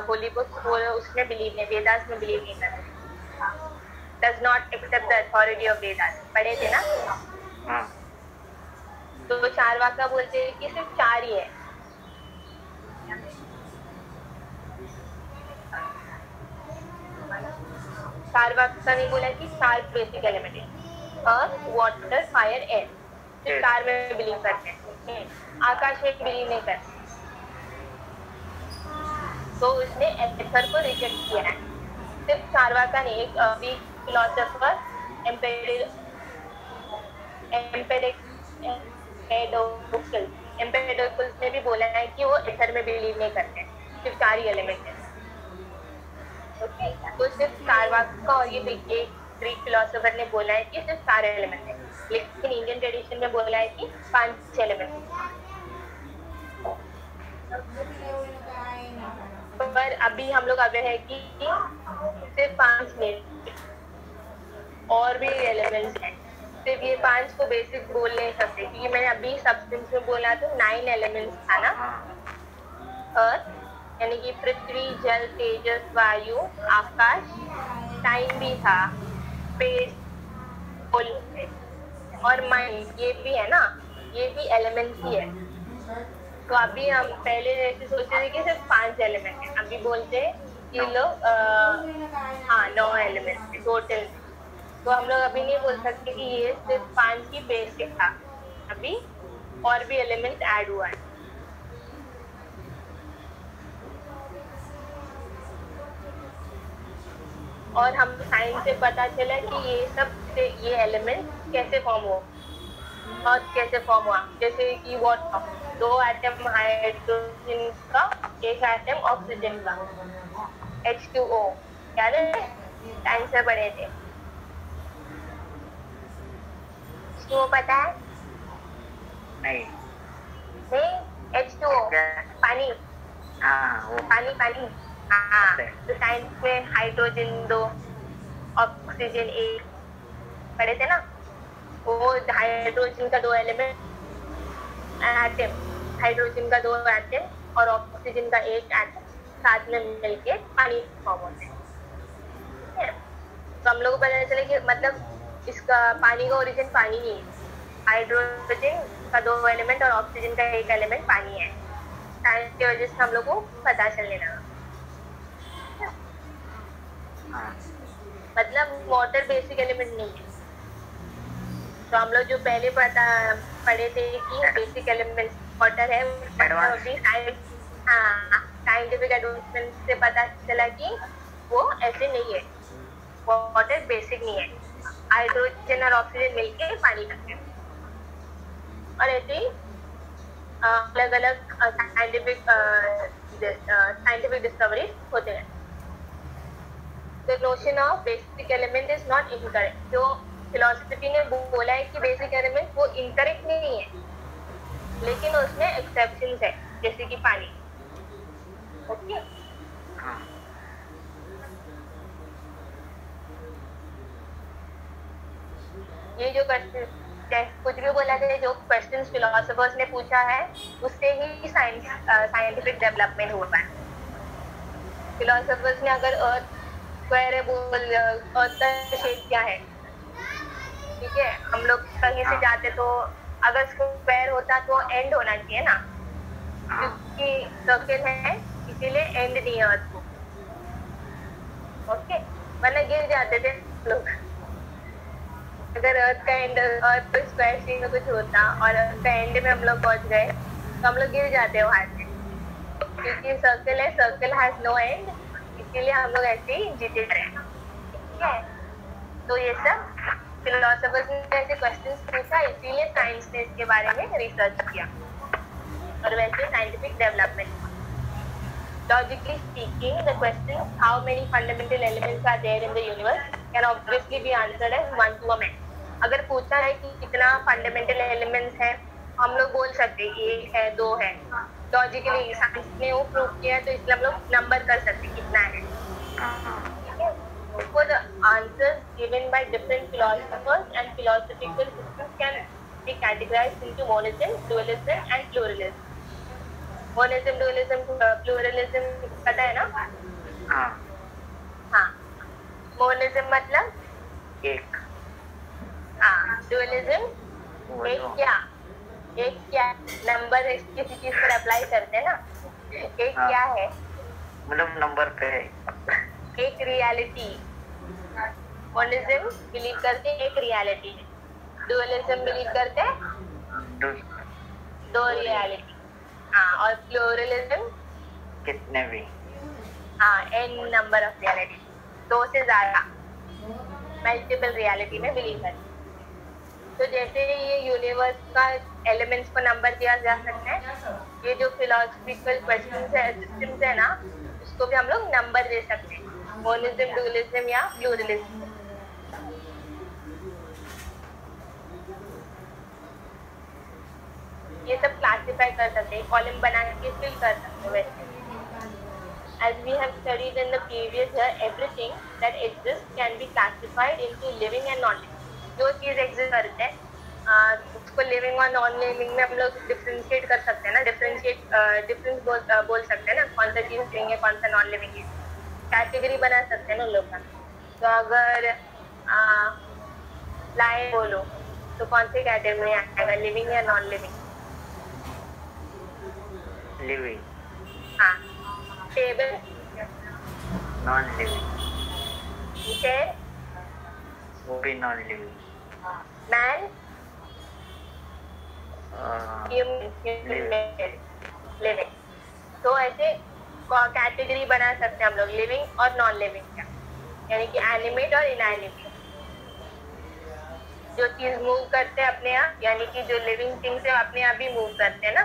होली बुक, वो उसमें बिलीव नहीं, वेदास में बिलीव नहीं करते। Does not accept the authority of Vedas, पढ़े थे ना? हाँ। तो चारवाका बोलते हैं कि सिर्फ 4 ही है। चारवाका ने बोला कि 4 बेसिक एलिमेंट है, अर्थ, वाटर, फायर, एयर। सिर्फ 4 में बिलीव करते हैं, आकाश में बिलीव नहीं करते। तो उसने एथर को रिजेक्ट किया है। सिर्फ चारवाका ने, एक वीक फिलोसोफर एम्पेडोकल्स ने भी बोला है कि वो एथर में बिलीव नहीं करते, सिर्फ 4 ही एलिमेंट है। ओके, तो सिर्फ चारवाका और ये एक ग्रीक फिलोसोफर ने बोला है कि सिर्फ 4 एलिमेंट है, लेकिन इंडियन ट्रेडिशन में बोला है कि 5 एलिमेंट है। पर अभी हम लोग अवेयर है कि सिर्फ 5 नहीं, और भी एलिमेंट्स हैं। सिर्फ ये 5 को बेसिक बोल नहीं सकते, क्योंकि मैंने अभी सब्सटेंस में बोला तो 9 एलिमेंट्स था ना। अर्थ यानी कि पृथ्वी, जल, तेजस, वायु, आकाश, टाइम भी था, स्पेस और माइंड, ये भी है ना, ये भी एलिमेंट्स ही है। तो अभी हम पहले ऐसे सोचते थे कि सिर्फ 5 एलिमेंट है, अभी बोलते हैं कि लोग 9 एलिमेंट टोटल। तो हम लोग अभी नहीं बोल सकते कि ये सिर्फ 5 की बेसिक था, अभी और भी एलिमेंट्स ऐड हुआ है। और हम साइंस से पता चला कि ये एलिमेंट कैसे फॉर्म हो और कैसे फॉर्म हुआ। जैसे कि वाटर, 2 एटम हाइड्रोजन का, 1 एटम ऑक्सीजन का, H2O, याद है? साइंस से पढ़े थे। H2O पता है? नहीं। H2O पानी। हाँ, वो पानी। हाँ, तो साइंस में हाइड्रोजन 2, ऑक्सीजन 1 पढ़े थे ना। वो हाइड्रोजन का 2 एलिमेंट एटम, हाइड्रोजन का 2 एटम और ऑक्सीजन का 1 एटम साथ में मिलके पानी फॉर्म होते हैं। तो हम लोग को पता चले कि मतलब इसका पानी का ओरिजिन पानी ही है। हाइड्रोजन का 2 एलिमेंट और ऑक्सीजन का 1 एलिमेंट पानी है। साइंस की वजह से हम लोग को पता चलने लगा। मतलब वाटर बेसिक एलिमेंट नहीं है। तो हम लोग जो पहले पढ़े थे कि बेसिक एलिमेंट वाटर है, साइंटिफिक एडवांसमेंट से पता चला कि वो ऐसे नहीं है, वाटर बेसिक नहीं है। हाइड्रोजन और ऑक्सीजन मिलके पानी करते हैं। और ऐसे ही अलग अलग साइंटिफिक डिस्कवरीज होते हैं। The notion of basic element is not incorrect. जो फिलोसफी ने बोला है कि बेसिक एलिमेंट वो इनकरेक्ट नहीं है, लेकिन उसमें एक्सेप्शंस है, जैसे कि पानी। ओके, ये जो कुछ भी बोला था, जो क्वेश्चंस फिलोसफर्स ने पूछा है उससे ही साइंटिफिक डेवलपमेंट हुआ है। फिलोसफर्स ने अगर अर्थ स्क्वायर है बोल, अर्थ का शेप क्या है, ठीक है, हम लोग कहीं से जाते तो अगर स्क्वायर होता तो एंड होना चाहिए ना, क्योंकि सर्कल है इसीलिए एंड नहीं है अर्थ को। ओके, वरना गिर जाते थे लोग। अगर अर्थ का एंड, अर्थ तो स्क्वायर शेप में कुछ होता और अर्थ का एंड में हम लोग पहुंच गए तो हम लोग गिर जाते वहां से, क्योंकि सर्कल है, सर्कल हैज नो एंड, इसीलिए हम लोग ऐसे ही जीते रहे। ठीक है, तो ये सब फिलोसफर्स ने ऐसे क्वेश्चंस पूछा, इसीलिए साइंस ने इसके बारे में रिसर्च किया और वैसे scientific development. Logically speaking, the question how many fundamental elements are there in the universe can obviously be answered as 1 to a man. अगर पूछा है कि कितना फंडामेंटल एलिमेंट्स है, हम लोग बोल सकते हैं 1 है, 2 है। लॉजिकली साइंस ने वो प्रूव किया है, तो इसलिए हम लोग नंबर कर सकते हैं कितना है। ठीक है, for the answers given by different philosophers and philosophical systems can be categorized into monism, dualism and pluralism. Monism, dualism, pluralism पता है ना? हाँ हाँ. Monism मतलब एक हाँ. Dualism वो एक जो क्या नंबर किसी चीज पर अप्लाई करते हैं ना. एक हाँ. क्या है? मतलब नंबर पे एक रियलिटी. मोनिज्म बिलीव करते हैं एक रियलिटी है. डुअलिज्म बिलीव करते हैं दो दो रियलिटी. हाँ. और प्लूरलिज्म कितने भी हाँ एन नंबर ऑफ रियलिटी, दो से ज्यादा मल्टीपल रियलिटी में बिलीव करते हैं. तो जैसे ये यूनिवर्स का एलिमेंट्स को नंबर दिया जा सकता है, ये जो फिलोसफिकल क्वेश्चंस है, सिस्टम्स है ना, उसको भी हम लोग नंबर दे सकते हैं. मोनिज्म, डुअलिज्म या प्लूरलिज्म. ये सब क्लासिफाई कर सकते हैं, कॉलम बना के फिल कर सकते हैं. वैसे as we have studied in the previous year, everything that exists can be classified into living and non-living. जो चीज एग्जिस्ट करते हैं उसको लिविंग और नॉन लिविंग में हम लोग डिफ्रेंशिएट कर सकते हैं ना. डिफरेंस बोल सकते हैं ना, कौन सा चीज लिविंग है कौन सा नॉन लिविंग है. कैटेगरी बना सकते हैं ना लोग का. तो अगर लाइन बोलो तो कौन सी कैटेगरी में आएगा, लिविंग या नॉन लिविंग? लिविंग. हाँ. Table non living. चेयर वो भी नॉन लिविंग. Man living. तो ऐसे कैटेगरी बना सकते हैं हम लोग लिविंग और नॉन लिविंग का, यानी कि एनिमेट और इनएनिमेट. जो चीज मूव करते हैं अपने आप, यानी कि जो लिविंग थिंग्स है अपने आप भी मूव करते हैं ना,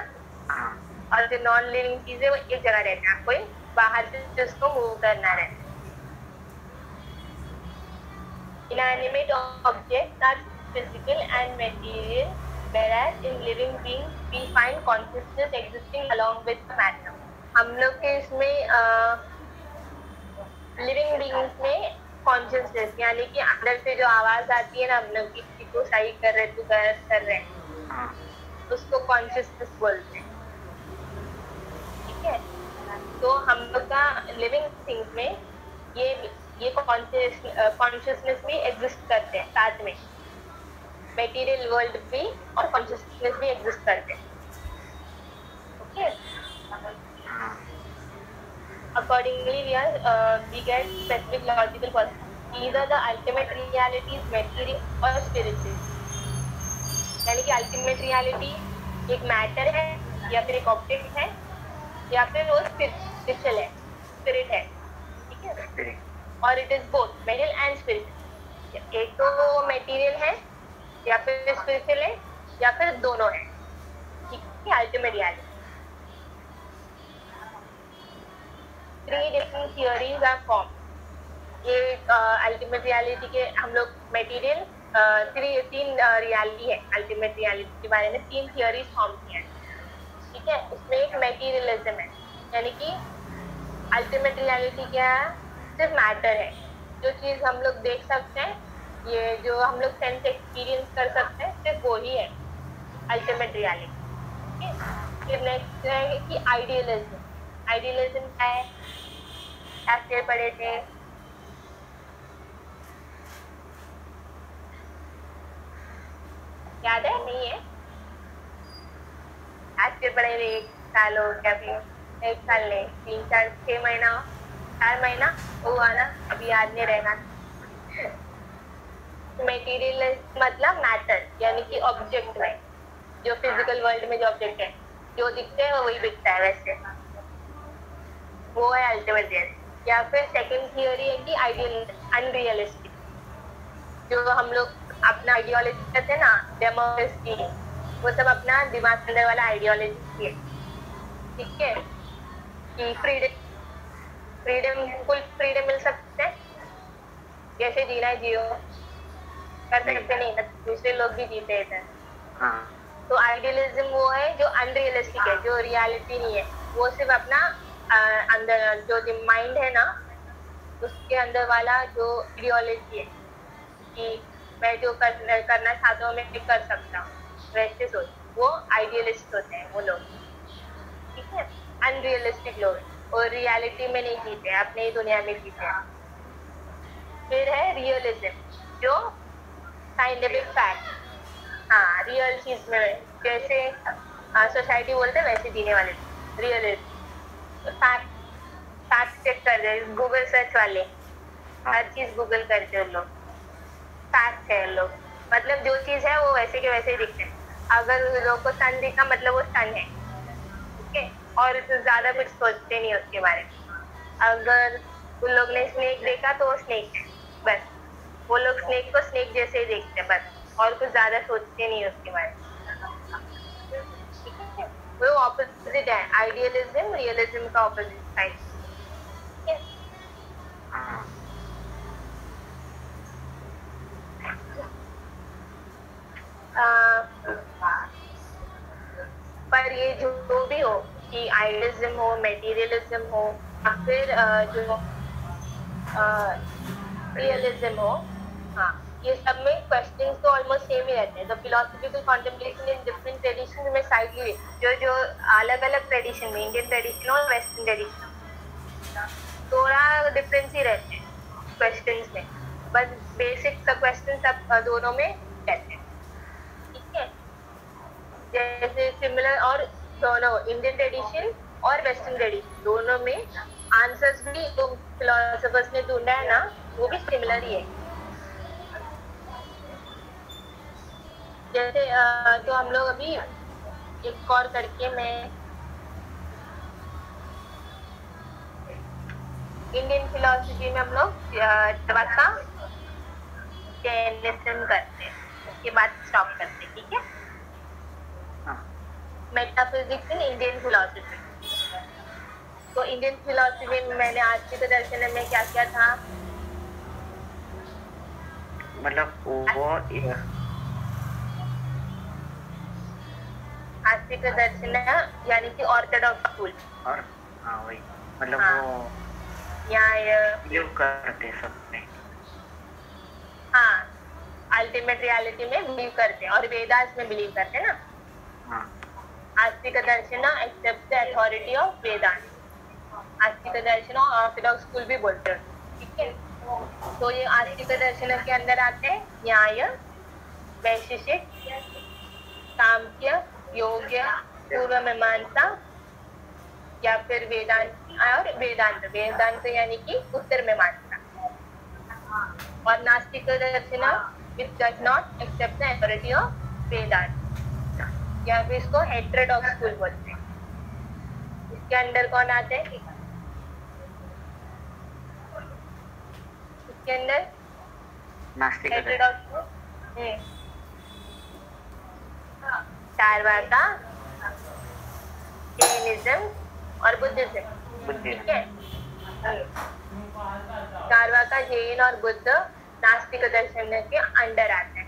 हाँ. और जो नॉन लिविंग चीजें वो एक जगह रहते हैं, कोई बाहर से उसको मूव करना रहता है. Inanimate objects are physical and material, whereas in living beings we find consciousness existing along with the matter. हम लोग के इसमें लिविंग बीइंग्स में कॉन्शियसनेस, यानी कि अंदर से जो आवाज आती है ना हम लोग की, तू सही कर रहे तू गलत कर रहे, उसको कॉन्शियसनेस बोलते हैं. ठीक है. तो हम लोग का लिविंग थिंग्स में ये कॉन्शियसनेस भी एग्जिस्ट करते हैं साथ में. मटेरियल वर्ल्ड भी और कॉन्शियसनेस भी एग्जिस्ट करते हैं. Okay. Accordingly, we get specific logical possibilities. Either the ultimate reality is material or spiritual. यानी कि अल्टीमेट रियलिटी एक मैटर है या फिर एक ऑब्जेक्ट है या फिर वो स्पिरिचुअल है, स्पिरिट है. ठीक है. और it is both material and spiritual. एक तो मेटीरियल है या फिर स्पिरिचुअल है या फिर दोनों है. ठीक है. Ultimate reality. 3 different theories are formed. ये अल्टीमेट रियलिटी के हम लोग मेटीरियल तीन रियलिटी है. अल्टीमेट रियलिटी के बारे में 3 थियोरीज फॉर्म किए हैं. ठीक है. उसमें एक मेटीरियलिज्म है, यानी कि अल्टीमेट रियलिटी क्या है, सिर्फ मैटर है. जो चीज़ हम लोग देख सकते हैं, ये जो हम लोग सेंस एक्सपीरियंस कर सकते हैं, सिर्फ वो ही है अल्टीमेट रियलिटी. फिर नेक्स्ट है कि आइडियलिज्म. आइडियलिज्म क्या है, ऐसे पढ़े थे. याद है? नहीं है? ऐसे पढ़े थे 1 साल हो गया, फिर 1 साल नहीं 3 4 6 महीना 4 महीना हुआ ना, अभी याद नहीं रहेगा. मेटीरियल मतलब मैटर, यानी कि ऑब्जेक्ट में जो फिजिकल वर्ल्ड में जो ऑब्जेक्ट है, जो दिखते हैं वही दिखता है, वैसे वो है अल्टीमेट रियलिटी. या फिर सेकंड थियोरी है कि आइडियल अनरियलिस्टिक. जो हम लोग अपना आइडियोलॉजी करते हैं ना, डेमोक्रेसी, वो सब अपना दिमाग के अंदर वाला आइडियोलॉजी है. ठीक है. कि फ्रीडम फुल फ्रीडम मिल सकते हैं, जैसे जीना है जियो, कर सकते नहीं, दूसरे लोग भी जीते इधर. तो आइडियलिज्म वो है जो अनरियलिस्टिक है, जो रियलिटी नहीं है, वो सिर्फ अपना अंदर जो माइंड है ना, उसके अंदर वाला जो आइडियोलॉजी है कि मैं जो करना चाहता हूँ मैं कर सकता हूँ. वैसे सोच, वो आइडियलिस्ट होते हैं वो लोग, ठीक है। अनरियलिस्टिक लोग, और रियलिटी में नहीं जीते, अपने ही दुनिया में जीते हैं। फिर है रियलिज्म, जो साइंटिफिक फैक्ट, हाँ रियल चीज में, जैसे सोसाइटी बोलते हैं वैसे जीने वाले। रियलिज्म, फैक्ट, फैक्ट चेक कर रहे, गूगल सर्च वाले हर चीज गूगल करते हैं लोग, फैक्ट है लोग, मतलब जो चीज है वो वैसे के वैसे ही दिखते हैं। अगर लोग को सन दिखा मतलब वो सन है, ठीक है, और ज्यादा कुछ सोचते नहीं उसके बारे में। अगर उन लोग ने स्नेक देखा तो वो स्नेक है, बस वो लोग स्नेक को स्नेक जैसे ही देखते हैं बस, और कुछ ज्यादा सोचते नहीं उसके बारे में, ठीक है। वो ऑपोजिट है, आइडियलिज्म रियलिज्म का ऑपोजिट साइड, ठीक है। पर ये जो भी हो, कि आइडियलिज्म हो, मेटीरियलिज्म हो, या फिर जो रियलिज्म हो, हाँ, ये सब में क्वेश्चंस तो ऑलमोस्ट सेम ही रहते हैं। The philosophical contemplation in different tradition में साइडली, जो अलग अलग ट्रेडिशन में, इंडियन ट्रेडिशन और वेस्टर्न ट्रेडिशन, थोड़ा डिफरेंस ही रहते हैं क्वेश्चंस में, बस बेसिक सा क्वेश्चन सब दोनों में रहते हैं, ठीक है। जैसे सिमिलर, और दोनों इंडियन ट्रेडिशन और वेस्टर्न ट्रेडिशन दोनों में आंसर्स भी जो फिलोसफर्स ने ढूंढा है ना, वो भी सिमिलर ही है। जैसे तो हम लोग अभी एक और करके, मैं इंडियन फिलोसफी में हम लोग चारवाका जैनिज्म करते हैं, उसके बाद स्टॉप करते हैं, ठीक है। मेटाफिजिक्स इन इंडियन फिलोसफी, तो इंडियन फिलोसफी में मैंने आस्तिक दर्शन में क्या क्या था, मतलब वो आस्तिक दर्शन यानी कि ऑर्थोडॉक्स स्कूल, और हाँ वही, मतलब हाँ, वो यहाँ बिलीव करते सब में, हाँ अल्टीमेट रियलिटी में बिलीव करते हैं, और वेदास में बिलीव करते हैं ना। हाँ आस्तिक दर्शन एक्सेप्ट द अथॉरिटी ऑफ वेदांत, आस्तिक दर्शन और ऑर्थोडॉक्स स्कूल भी बोलते हैं, ठीक है। तो ये आस्तिक दर्शन के अंदर आते हैं न्याय, वैशेषिक, सांख्य, योग्य, पूर्व मीमांसा, या फिर वेदांत, और वेदांत, वेदांत यानी कि उत्तर मीमांसा, और नास्तिक दर्शन which does not accept the authority of वेदांत, या फिर इसको हेटेरोडॉक्स स्कूल बोलते हैं। इसके अंदर कौन आते हैं, इसके अंदर नास्तिक हेटेरोडॉक्स, चारवाका, जैनिज्म और बुद्धिज्म, ठीक है। चारवाका, जैन और बुद्ध नास्तिक दर्शन के अंडर आते हैं।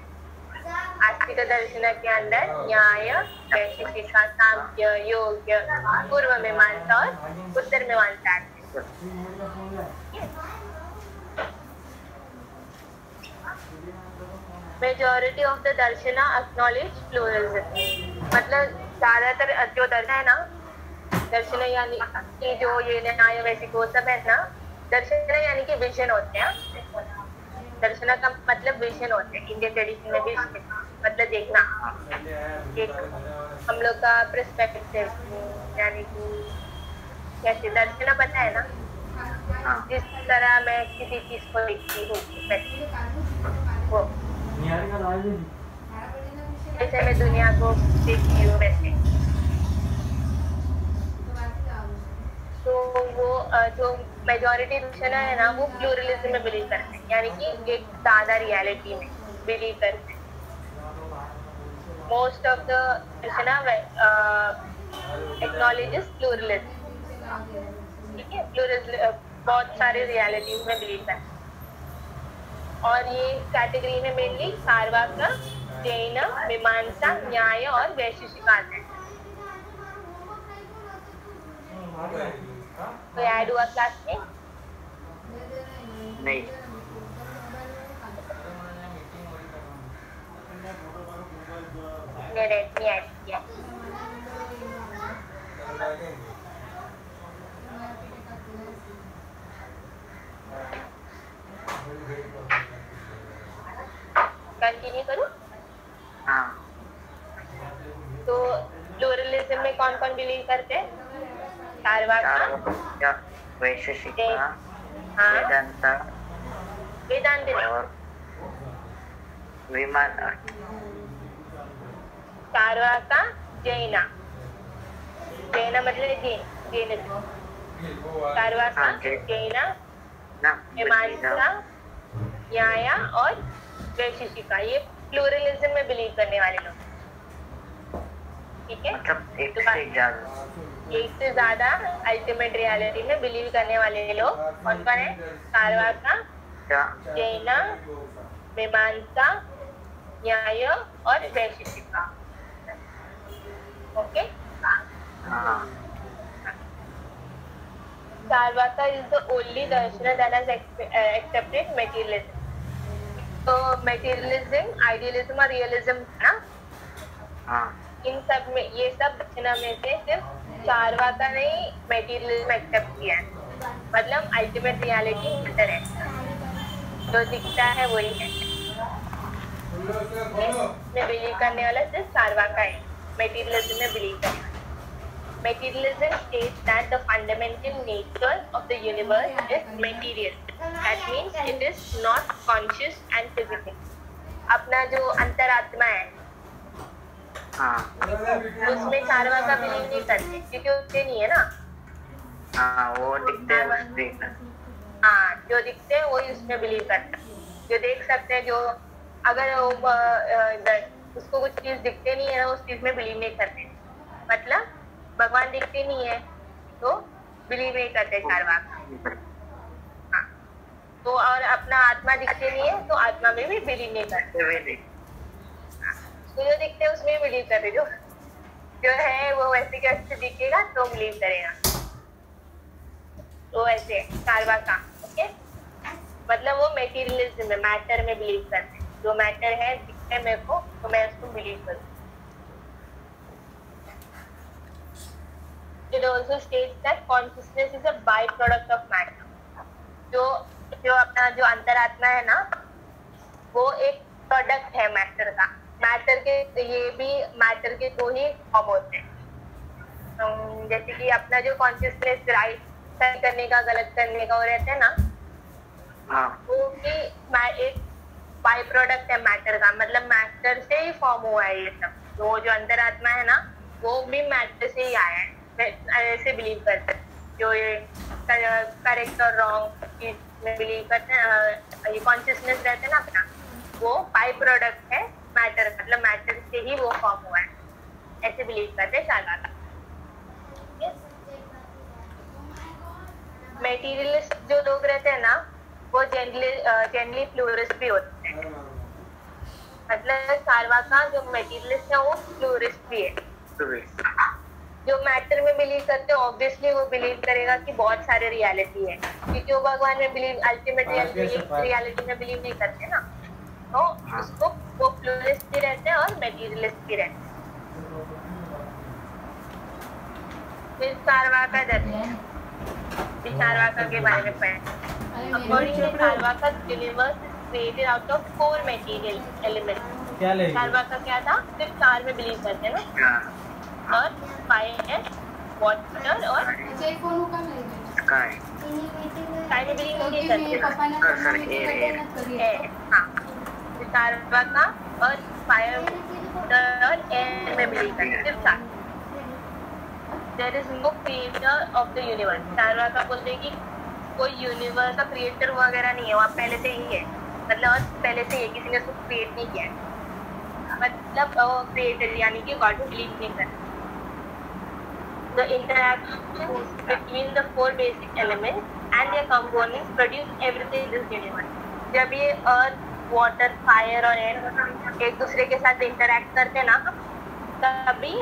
आस्तिक दर्शन के अंदर न्याय, वैशेषिक, सांख्य, योग्य, पूर्व मीमांसा और उत्तर मीमांसा आते हैं। Majority of the Darshan acknowledge pluralism, मतलब ज्यादातर जो दर्शन है ना, दर्शन यानी कि जो ये न्याय वैशेषिक वो सब है ना, दर्शन यानी कि विजन होते हैं, दर्शन का मतलब विजन होते हैं। इंडियन ट्रेडिशन में विजन मतलब देखना, एक हम लोग का पर्सपेक्टिव, यानी कि कैसे दर्शन पता है ना, जिस तरह मैं किसी चीज को देखती हूँ वो, जैसे मैं दुनिया को देखती हूँ वैसे। तो वो जो मेजॉरिटी दर्शन है ना, वो प्लूरलिज्म में बिलीव करते हैं, यानी कि एक ज्यादा रियलिटी में बिलीव करते हैं। Most of the Darshan acknowledges pluralism, ठीक है। प्लूरलिज्म बहुत सारे रियलिटीज में बिलीव करते हैं, और ये कैटेगरी में मेनली चारवाका, जैन, मीमांसा, न्याय और वैशेषिक आते हैं। तो ऐड हुआ क्लास में नहीं, ने रेडमी ऐड किया। कंटिन्यू करूं? हाँ। तो प्लूरलिज्म में कौन कौन बिलीव करते हैं? चारवाका, वैशेषिका, हाँ, वेदांता वेदांत नहीं, और विमान। चारवाका, जैना। जैना मतलब जैन, चारवाका, हाँ, जैना, ना मीमांसा, न्याय और वैशेषिका, ये प्लूरलिज्म में बिलीव करने वाले लोग। ठीक है, मतलब एक तो से ज्यादा अल्टीमेट रियलिटी में बिलीव करने वाले लोग कौन कौन है? चारवाका, जैना, मीमांसा, न्याय और Vaisheshika. Okay, Charvaka is the only darshan that has accepted materialism. तो मटेरियलिज्म, आइडियलिज्म और रियलिज्म ना, इन सब में, ये सब दर्शनों में से सिर्फ चारवाका ने मटेरियलिज्म एक्सेप्ट किया है। मतलब अल्टीमेट रियलिटी मैटर है, जो दिखता है वही है। इसमें बिलीव करने वाला सिर्फ चारवाका है, मटेरियलिज्म में बिलीव करने वाला। Materialism states that the fundamental nature of the universe is material. That means it is not conscious and physical. अपना जो अंतरात्मा है, उसमें चारवाका बिलीव नहीं करते, क्योंकि उससे नहीं है ना। वो दिखते हैं उसमें। हाँ, जो दिखते हैं वही उसमें बिलीव करते हैं। जो देख सकते हैं, जो अगर उसको कुछ चीज दिखते नहीं है ना, उस चीज में बिलीव नहीं करते। मतलब भगवान दिखते नहीं है तो बिलीव नहीं करते चारवाका। हाँ, तो और अपना आत्मा दिखते नहीं है तो आत्मा में भी बिलीव नहीं करते। तो जो दिखते हैं उसमें बिलीव करते, जो है वो वैसे कैसे दिखेगा तो बिलीव करेगा। तो ऐसे चारवाका, ओके, मतलब वो मेटीरियलिज्म में, मैटर में बिलीव करते हैं। जो मैटर है दिखते है मेरे को तो मैं उसको बिलीव करूँ। It also states that consciousness is a byproduct of matter. जो अपना जो अंतरात्मा है ना, वो एक प्रोडक्ट है मैटर का। मैटर के, ये भी मैटर के थ्रू ही फॉर्म होते हैं। जैसे कि अपना जो कॉन्शियसनेस राइट सही करने का, गलत करने का वो रहता है ना, वो भी एक बाय प्रोडक्ट है मैटर का। मतलब मैटर से ही फॉर्म हुआ है ये सब। तो जो अंतरात्मा है ना, वो भी मैटर से ही आया है, ऐसे बिलीव करते हैं। जो ये करेक्ट और रॉन्ग में बिलीव करते हैं, ये कॉन्शियसनेस रहते हैं ना अपना, वो बाय प्रोडक्ट है मैटर, मतलब मैटर से ही वो फॉर्म हुआ है, ऐसे बिलीव करते हैं चारवाका। मेटीरियलिस्ट जो लोग रहते हैं ना, वो जनरली प्लूरिस्ट भी होते हैं। मतलब चारवाका जो मेटीरियलिस्ट है वो प्लूरिस्ट भी है। जो मैटर में बिलीव करते हैं, ऑब्वियसली वो बिलीव करेगा कि बहुत सारे रियलिटी है, क्योंकि वो भगवान में बिलीव, अल्टीमेट रियलिटी में बिलीव नहीं करते ना, तो उसको वो प्लूरिस्ट भी रहते हैं और मेटीरियलिस्ट भी रहते हैं। फिर चारवाका के बारे में पढ़ें। According to Charvaka, universe is created out of 4 material elements. Charvaka क्या था? सिर्फ 4 में बिलीव करते हैं ना, और फायर, वाटर और स्काई में बिलीव नहीं करते। हाँ, चारवाका और फायर, वाटर और एयर में बिलीव करते हैं, सिर्फ 4। There is no creator of the universe. Charvaka बोलते हैं कि कोई यूनिवर्स का क्रिएटर वगैरह नहीं है, वहाँ पहले से ही है। मतलब पहले से ही, किसी ने उसको क्रिएट नहीं किया है। मतलब क्रिएटर यानी कि गॉड में बिलीव नहीं करते। The interaction between the 4 basic elements and their components produce everything in this universe. जब ये अर्थ, वाटर, फायर और एयर एक दूसरे के साथ इंटरैक्ट करते हैं ना, तभी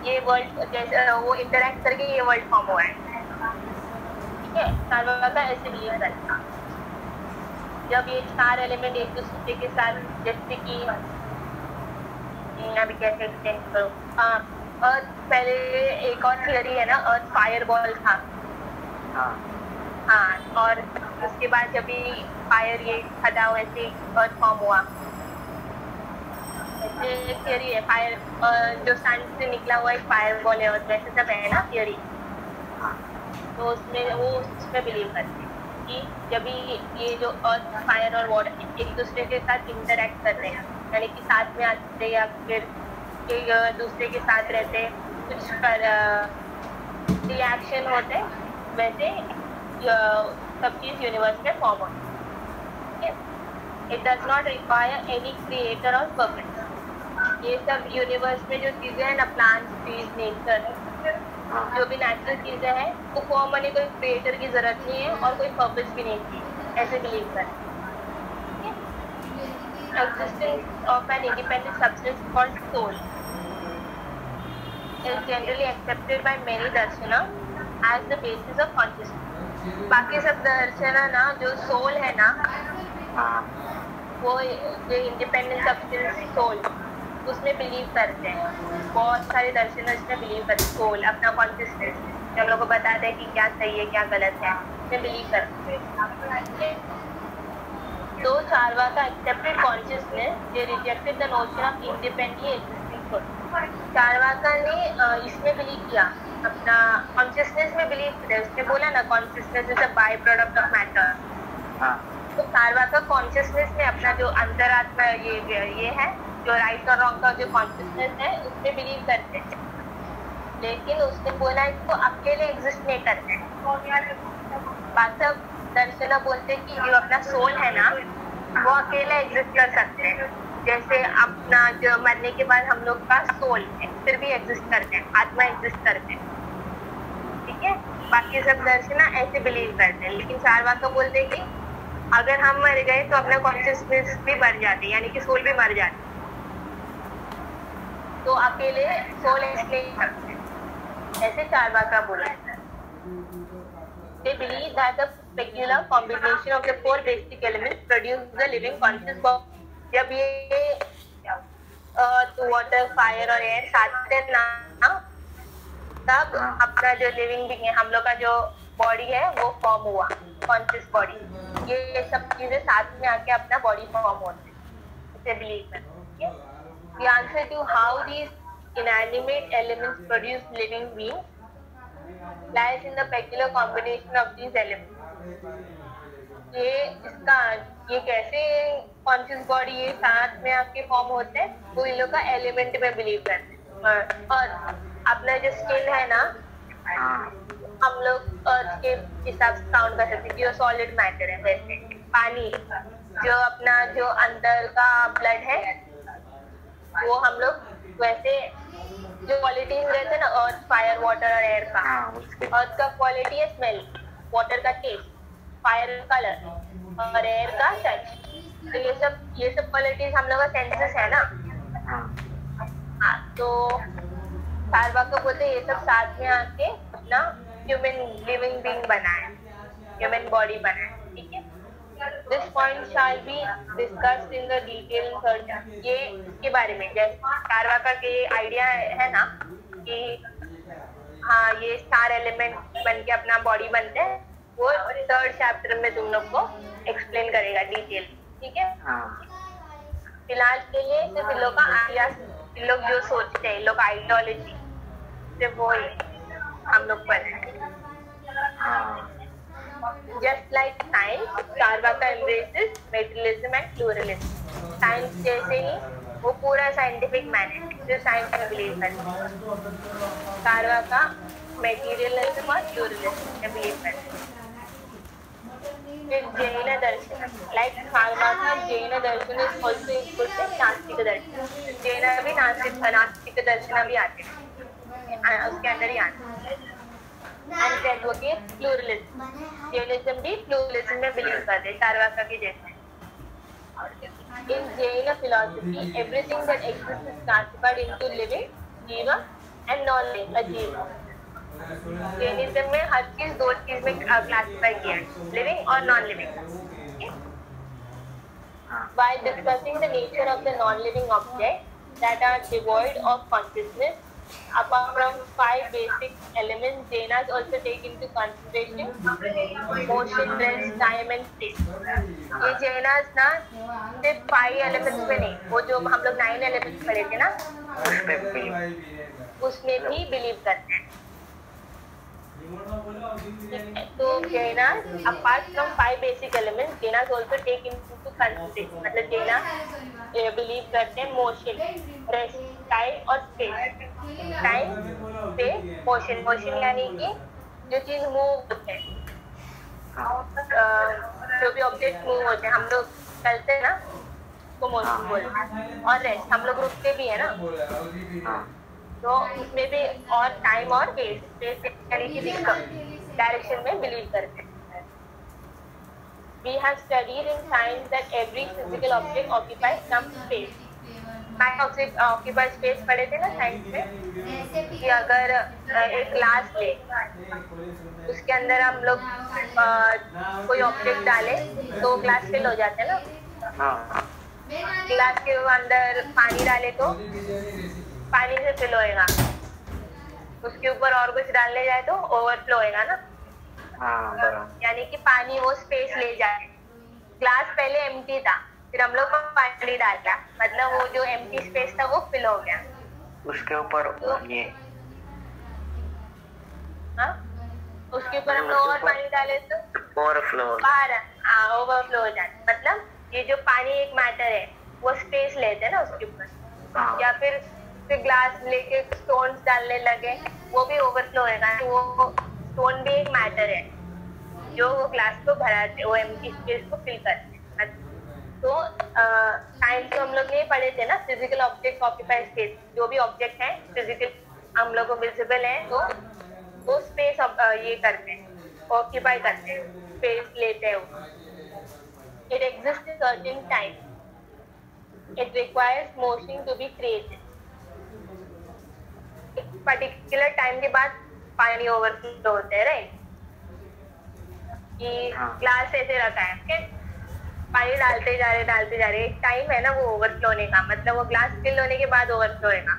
ये वर्ल्ड, जैसे वो इंटरैक्ट करके ये वर्ल्ड फॉर्म हुआ है। ठीक है, चारवाका ऐसे बिलीव करता। जब ये 4 एलिमेंट एक दूसरे के साथ, जैसे कि मैं अभी कैसे एक्सप्लेन करूँ। अर्थ पहले एक और थियरी है ना, अर्थ फायरबॉल था। हाँ, और उसके बाद जब भी फायर ये फटा वैसे अर्थ फॉर्म हुआ। ऐसे एक थियरी है, फायर जो सन से निकला हुआ एक फायरबॉल है अर्थ, वैसे सब है ना थियरी। तो उसमें बिलीव करते हैं कि जब भी ये जो अर्थ फायर और वाटर एक दूसरे के साथ इंटरेक्ट करते हैं, यानी कि साथ में आते या फिर एक दूसरे के साथ रहते, कुछ रिएक्शन होते, वैसे सब चीज यूनिवर्स में फॉर्म होती है। It does not require any creator और परफेक्ट। ये सब यूनिवर्स में जो चीजें हैं ना, प्लांट्स, ट्रीज, नेचर, जो भी नेचुरल चीजें हैं, वो फॉर्म होने कोई क्रिएटर की जरूरत नहीं है और कोई पर्पस भी नहीं थी, ऐसे बिलीव करते हैं। Existence of an independent substance called soul is generally accepted by many darshana as the basis of consciousness. बाकी सब दर्शना ना, जो सोल है ना, वो जो इंडिपेंडेंट सब्सटेंस सोल, उसमें बिलीव करते हैं। बहुत सारे दर्शन इसमें बिलीव करते हैं, सोल अपना कॉन्शियसनेस जो हम लोग को बताते हैं कि क्या सही है क्या गलत है, उसमें बिलीव करते हैं। तो Charvaka accepted consciousness, they rejected the notion of independently existing soul. Charvaka ने इसमें बिलीव किया, अपना कॉन्शियसनेस में बिलीव किया। उसने बोला ना consciousness is a by product of matter. तो चारवाका कॉन्शियसनेस में अपना जो अंतरात्मा ये है, जो राइट और रॉन्ग का जो कॉन्शियसनेस है, उसमें बिलीव करते हैं। लेकिन उसने बोला इसको अकेले एग्जिस्ट नहीं करते। बात सब दर्शना बोलते कि जो अपना सोल है ना, वो अकेले एग्जिस्ट कर सकते हैं। जैसे अपना जो मरने के बाद हम लोग का सोल है, फिर भी एग्जिस्ट करते हैं, आत्मा एग्जिस्ट करते हैं, ठीक है। बाकी सब दर्शना ऐसे बिलीव करते हैं। लेकिन चारवाका बोलते हैं कि अगर हम मर गए तो अपना कॉन्शियसनेस भी मर जाती है, यानी कि सोल भी मर जाती है। तो अकेले सोल एग्जिस्ट नहीं करते, ऐसे चारवाका बोला है। They believe that the peculiar combination of the four basic elements produce the living conscious body. जब ये अर्थ, वाटर, फायर और एयर साथ हैं ना, तब अपना जो लिविंग बीइंग है, हम लोग का जो बॉडी है, वो फॉर्म हुआ, कॉन्शियस बॉडी। ये सब चीजें साथ में आके अपना बॉडी फॉर्म होते हैं, इसे बिलीव करते हैं। The answer to how these inanimate elements produce living beings lies in the peculiar combination of these elements. ये कैसे कॉन्शियस बॉडी ये साथ में आके फॉर्म होते हैं, वो इन लोग का एलिमेंट में बिलीव करते हैं। और अपना जो स्किन है ना, हम लोग अर्थ के हिसाब से काउंट कर सकते हैं कि वो सॉलिड मैटर है। वैसे पानी, जो अपना जो अंदर का ब्लड है, वो हम लोग वैसे जो क्वालिटीज रहते हैं ना, अर्थ, फायर, वाटर और एयर का। अर्थ का क्वालिटी है स्मेल, वाटर का टेस्ट, फायर कलर और एयर का टच। तो ये सब क्वालिटीज हम लोग का सेंसेस है ना। हाँ, तो चारवाका बोलते ये सब साथ में आके अपना ह्यूमन लिविंग बीइंग बनाए, ह्यूमन बॉडी बनाए, ठीक है। This point shall be discussed in the detail in third chapter. ये इसके बारे में, जैसे चारवाका के आइडिया है ना कि हाँ ये चार एलिमेंट बन के अपना बॉडी बनते हैं, वो थर्ड चैप्टर में तुम लोग को एक्सप्लेन करेगा डिटेल, ठीक है। फिलहाल के लिए सिर्फ इन लोग का आइडिया, इन लोग जो सोचते हैं, इन लोग का आइडियोलॉजी, सिर्फ वो ही हम लोग पढ़ेंगे। Just like science, Charvaka embraces materialism and pluralism. Science जैसे ही वो पूरा साइंटिफिक मैन है, जो साइंस में बिलीव करते हैं। चारवाका मेटीरियलिज्म और प्लूरलिज्म में बिलीव करते हैं। फिर जैन दर्शन, like Charvaka Jain darshan is also equal to nastik darshan. Jain भी नास्तिक दर्शन भी आते हैं, उसके अंदर ही आते हैं। and advocate pluralism. Jainism भी pluralism में believe करते हैं, चारवाका के जैसे। In Jain philosophy, everything that exists is classified into living, jiva, and non-living, ajiva. Jainism में हर चीज दो चीज में क्लासिफाई किया है, लिविंग और non living. While discussing the nature of the non-living object, that are devoid of consciousness. Apart from 5 basic elements, Jainas also take into consideration motion, rest, time and space. ये Jainas ना सिर्फ 5 elements में नहीं, वो जो हम लोग 9 elements पढ़े थे ना, उसमें भी बिलीव करते हैं. तो Jainas, apart from 5 basic elements, Jainas also take into consideration. मतलब Jainas बिलीव करते हैं मोशन, रेस्ट, टाइम और space. Time, space, motion. Motion यानी कि जो चीज मूव होते हैं, जो भी ऑब्जेक्ट मूव होते हैं, हम लोग चलते हैं ना, उसको मोशन बोलते हैं. और रेस्ट, हम लोग रुकते भी है ना, तो उसमें भी. और टाइम और स्पेस यानी कि दिशा, डायरेक्शन में बिलीव करते हैं. We have studied in science that every physical object occupies some space. Occupy space पढ़े थे ना साइंस में, कि अगर एक ग्लास ले, उसके अंदर हम लोग कोई ऑब्जेक्ट डाले तो ग्लास फिल हो जाता है ना. ग्लास के अंदर पानी डाले तो पानी से फिल होएगा, उसके ऊपर और कुछ डालने जाए तो ओवरफ्लो होएगा ना. यानी कि पानी वो स्पेस ले जाए. ग्लास पहले एम्प्टी था, फिर हम लोग पानी डाला, मतलब वो जो एम्प्टी स्पेस था वो फिल हो गया. उसके ऊपर ये उसके ऊपर हम लोग और पानी डाले तो ओवरफ्लो हो जाता. मतलब ये जो पानी एक मैटर है, वो स्पेस लेते हैं ना उसके ऊपर. या फिर ग्लास लेके स्टोन्स डालने लगे, वो भी ओवरफ्लो होएगा. वो स्टोन भी एक मैटर है जो वो ग्लास को भराते, वो एम्प्टी स्पेस को फिल करते हैं. तो साइंस में हम लोग ये पढ़े थे ना, फिजिकल ऑब्जेक्ट ऑक्यूपाई स्पेस. जो भी ऑब्जेक्ट है फिजिकल हम लोग को विजिबल है, तो वो स्पेस ये करते हैं, ऑक्यूपाई करते हैं, स्पेस लेते हैं. It exist in certain time. It requires motion to be created. एक पर्टिकुलर टाइम के बाद पानी ओवरफ्लो होता है, राइट. कि ग्लास ऐसे रखा है, ओके, पानी डालते जा रहे, एक टाइम है ना वो ओवरफ्लो होने का. मतलब वो ग्लास फिल होने के बाद ओवरफ्लो होएगा.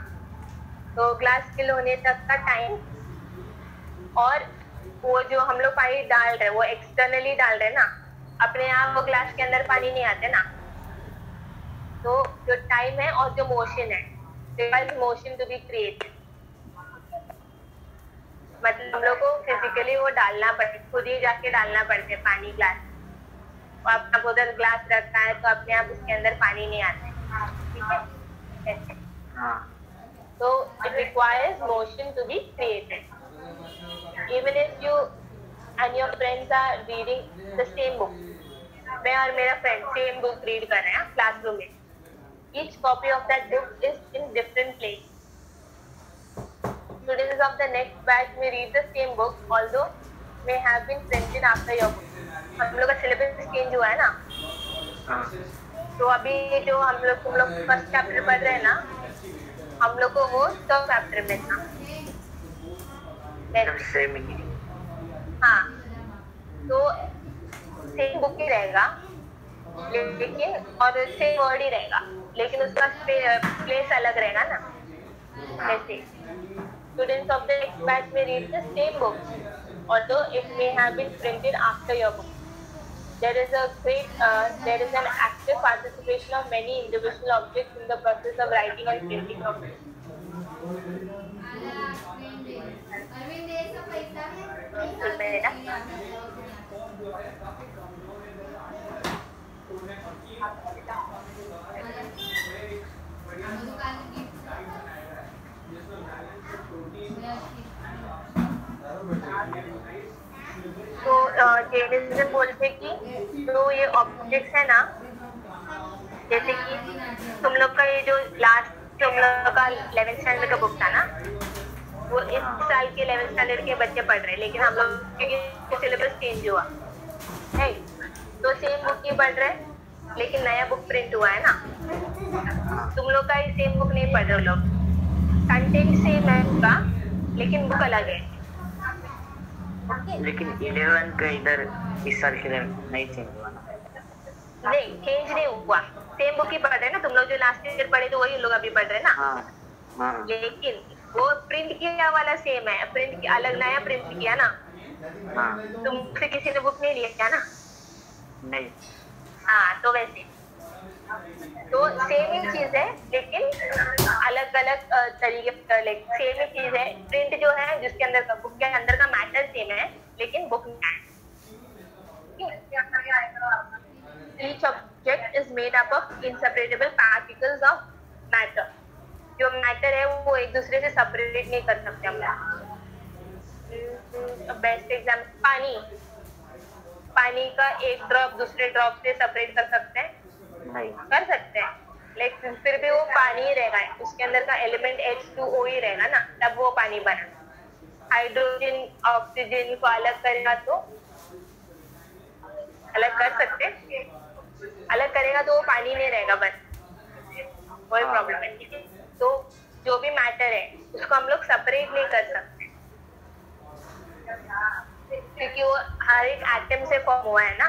तो ग्लास फिल होने तक का टाइम, और वो जो हम लोग पानी डाल रहे हैं वो एक्सटर्नली डाल रहे हैं ना, अपने आप वो ग्लास के अंदर पानी नहीं आते ना. तो जो टाइम है और जो मोशन है, requires motion to be created. मतलब हम लोग को फिजिकली वो डालना पड़े, खुद ही जाके डालना पड़ता है पानी ग्लास. आप उधर ग्लास रखा है तो अपने आप उसके अंदर पानी नहीं आता है, ठीक है. तो it requires motion to be created. Even if you and your friends are reading the same book, मैं और मेरा फ्रेंड सेम बुक रीड कर रहे हैं क्लासरूम में. Each copy of that book is in different place. Students of the next batch may read the same book, although may have been printed after your book. हम लोग का सिलेबस चेंज हुआ है ना, तो अभी जो हम लोग तुम लोग फर्स्ट चैप्टर पढ़ रहे हैं ना, हम लोग को वो सब चैप्टर में था. हाँ, तो सेम बुक ही रहेगा, लेकिन और सेम वर्ड ही रहेगा, लेकिन उसका प्लेस अलग रहेगा ना. ऐसे students of the next batch may read the same book, although it may have been printed after your book. There is an active participation of many individual objects in the process of writing and printing of it. तो जैनिज्म बोलते कि जो ये ऑब्जेक्ट्स है ना, जैसे कि तुम लोग का ये जो लास्ट तुम लोग का 11th स्टैंडर्ड का बुक था ना, वो इस साल के 11th स्टैंडर्ड के बच्चे पढ़ रहे हैं, लेकिन हम लोग क्योंकि सिलेबस चेंज हुआ है, तो सेम बुक ही पढ़ रहे हैं, लेकिन नया बुक प्रिंट हुआ है ना. तुम लोग का ये सेम बुक नहीं पढ़ रहे हो लोग, कंटेंट सेम है उसका, लेकिन बुक अलग है. लेकिन 11 का इधर इस साल के लिए नहीं चेंज हुआ ना? नहीं, चेंज नहीं हुआ. सेम बुक ही पढ़ रहे हैं ना तुम लोग, जो लास्ट ईयर पढ़े थे वही लोग अभी पढ़ रहे हैं ना। हाँ लेकिन वो प्रिंट किया वाला सेम है, प्रिंट किया अलग, नया प्रिंट किया ना। हाँ। तुमसे किसी ने बुक नहीं लिया ना? नहीं। हाँ, तो वैसे तो सेम ही चीज है, लेकिन अलग अलग तरीके, सेम ही चीज है। प्रिंट जो है जिसके अंदर का, बुक के अंदर का मैटर सेम है, लेकिन बुक में है। Each object is made up of inseparable particles of matter. जो मैटर है वो एक दूसरे से सेपरेट नहीं कर सकते हम लोग। बेस्ट एग्जाम्पल पानी, पानी का एक ड्रॉप दूसरे ड्रॉप से सेपरेट कर सकते हैं? नहीं कर सकते हैं, लेकिन फिर भी वो पानी ही रहेगा, उसके अंदर का एलिमेंट H2O ही रहेगा ना, तब वो पानी बना। हाइड्रोजन ऑक्सीजन को अलग करेगा तो अलग कर सकते, अलग करेगा तो वो पानी नहीं रहेगा, बस कोई प्रॉब्लम है। ठीक है, तो जो भी मैटर है उसको हम लोग सेपरेट नहीं कर सकते, क्योंकि वो हर एक एटम से फॉर्म हुआ है ना।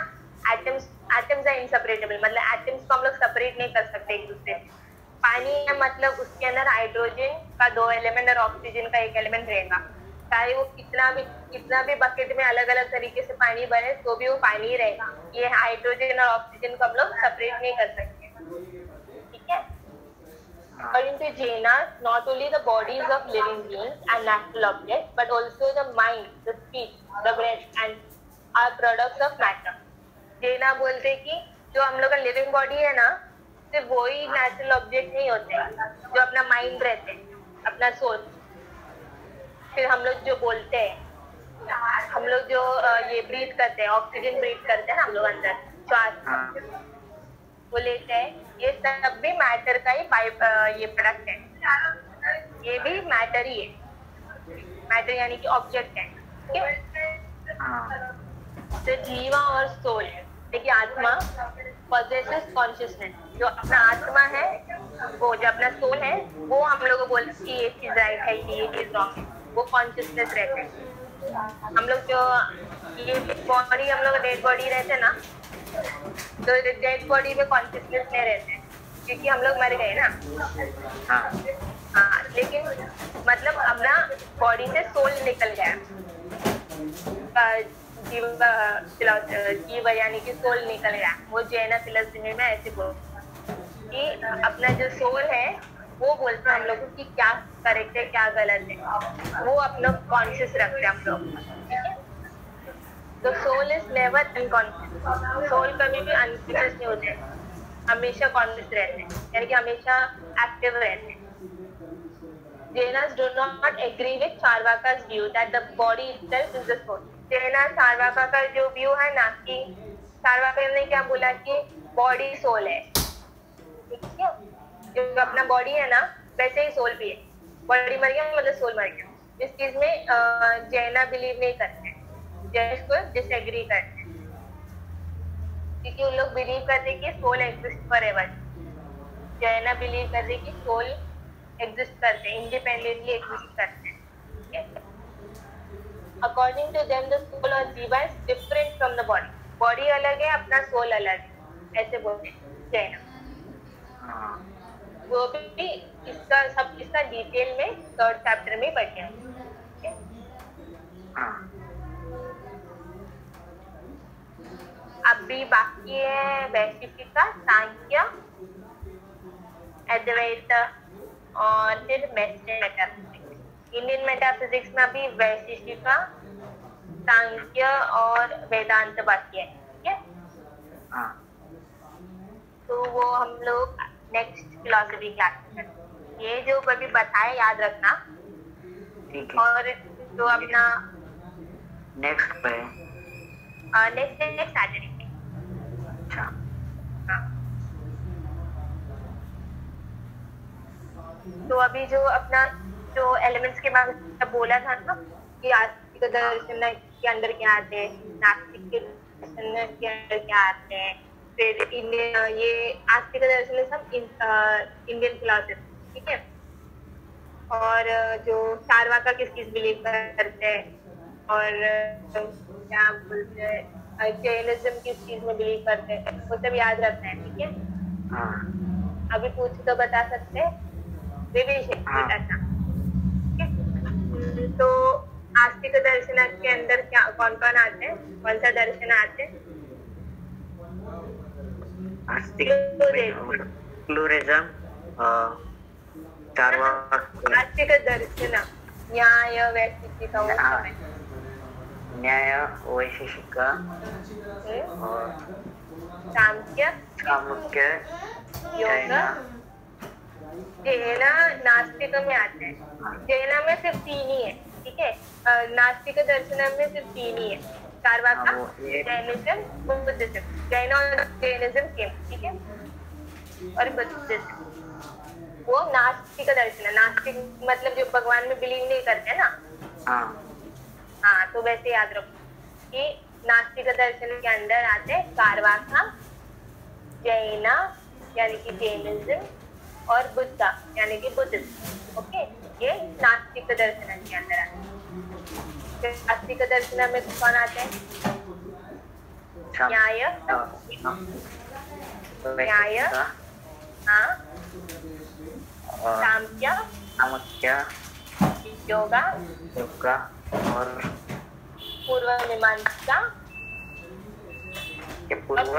एटम्स आर इनसेपरेटेबल, मतलब एटम्स को हम लोग सेपरेट नहीं कर सकते एक दूसरे से। पानी है मतलब उसके अंदर हाइड्रोजन का 2 एलिमेंट और ऑक्सीजन का 1 एलिमेंट रहेगा, चाहे वो कितना भी बकेट में अलग अलग तरीके से पानी बने तो भी वो पानी ही रहेगा। ये हाइड्रोजन और ऑक्सीजन को हम लोग सेपरेट नहीं कर सकते। ठीक है, according to Jaina, not only the bodies of living beings and natural objects, but also the mind, the speech, the breath and are products of matter. जेना बोलते कि जो हम लोग का लिविंग बॉडी है ना, सिर्फ वही नेचुरल ऑब्जेक्ट नहीं होते, जो अपना माइंड रहते हैं, अपना सोच। फिर हम लोग जो बोलते हैं, हम लोग जो ये ब्रीथ करते हैं, ऑक्सीजन ब्रीथ करते हैं ना हम लोग अंदर, श्वास वो लेते हैं, ये सब भी मैटर का ही ये प्रोडक्ट है, ये भी मैटर ही है। मैटर यानी कि ऑब्जेक्ट है। ठीक है, तो जीवा और सोल, देखिए आत्मा possesses consciousness, जो अपना आत्मा है, वो जो अपना सोल है, वो हम लोग को बोलते हैं कि ये चीज राइट है, ये चीज रॉन्ग है, वो कॉन्शियसनेस रहते हैं। हम लोग जो ये बॉडी, हम लोग डेड बॉडी रहते ना, तो डेड बॉडी में कॉन्शियसनेस नहीं रहते, क्योंकि हम लोग मर गए ना। हाँ, लेकिन मतलब अपना बॉडी से सोल निकल गया, जीव यानी कि सोल निकल गया। वो जैन फिलॉसफी में ऐसे बोलते कि अपना जो सोल है वो बोलते हैं हम लोग कि क्या करेक्ट है क्या गलत है, वो अपना कॉन्शियस रखते हैं हम लोग। ठीक है, तो soul is never unconscious, soul कभी भी अनकॉन्शियस नहीं होते, हमेशा कॉन्शियस रहते हैं, यानी कि हमेशा एक्टिव रहते हैं। Jainas do not agree with Charvaka's view that the body itself is the soul. जैना चारवाका का जो व्यू है ना, कि चारवाका ने क्या बोला कि बॉडी सोल है। ठीक है, जो अपना बॉडी है ना वैसे ही सोल भी है, बॉडी मर गया मतलब सोल मर गया। इस चीज में जैना बिलीव नहीं करते, जैन इसको डिसएग्री करते हैं, क्योंकि उन लोग बिलीव करते हैं कि सोल एग्जिस्ट फॉरएवर। जैना बिलीव करते हैं कि सोल एग्जिस्ट करते हैं, इंडिपेंडेंटली एग्जिस्ट करते हैं। According to them, the soul or jiva is different from the body. Body अलग है, अपना सोल अलग है, ऐसे बोलते हैं जैन। वो भी इसका डिटेल में 3rd चैप्टर में पढ़ते हैं। अभी बाकी है वैशिष्टिका, सांख्य, अद्वैत और फिर मेटाफिजिक्स। इंडियन मेटाफिजिक्स में अभी वैशिष्टिका, सांख्य और वेदांत बाकी है। ठीक है, तो वो हम लोग नेक्स्ट फिलॉसफी क्लास में, ये जो कभी बताए याद रखना। ठीक है, और जो अपना नेक्स्ट पे नेक्स्ट सैटरडे। अच्छा, तो अभी जो अपना जो एलिमेंट्स के बारे में बोला था ना, कि आस्तिक दर्शन के अंदर क्या आते हैं, नास्तिक के दर्शन के अंदर क्या आते हैं, फिर इंडियन ये आस्तिक दर्शन में सब इंडियन फिलॉसफी। ठीक है, और जो चारवाका किस बिलीव करते हैं, और क्या बोलते हैं जैनिज्म किस चीज में बिलीव करते हैं, वो सब याद रखना है। ठीक है, हाँ अभी पूछ तो बता सकते हैं विवेक हाँ। ऐसा। तो आस्तिक दर्शन के अंदर क्या कौन कौन आते हैं, कौन सा दर्शन आते हैं? आस्तिक प्लूरलिज्म। प्लूरिज्म, चारवाक, आस्तिक दर्शन न्याय वैशेषिक वो हाँ, सब है। न्याय वैशेषिक और सांख्य, सामुख्य, योग, जैन नास्तिक में आते हैं। जैन में सिर्फ 3 ही है, ठीक है। नास्तिक दर्शन में सिर्फ 3 ही है, चारवाका, जैनिज्म, बुद्धिज्म। जैन और जैनिज्म सेम, ठीक है, और बुद्धिज्म वो नास्तिक दर्शन है। नास्तिक मतलब जो भगवान में बिलीव नहीं करते ना। हाँ, तो वैसे याद रखो कि नास्तिक दर्शन के अंदर आते हैं चारवाका, जैन यानी कि जैनिज्म, और बुद्धा यानी कि बुद्धिज्म। ओके, ये नास्तिक दर्शन के अंदर आते हैं। नास्तिक दर्शन में कौन आते हैं? न्याय, न्याय, हाँ, सांख्य, सामुख्य, योगा, योगा और पूर्व मीमांसा, पूर्व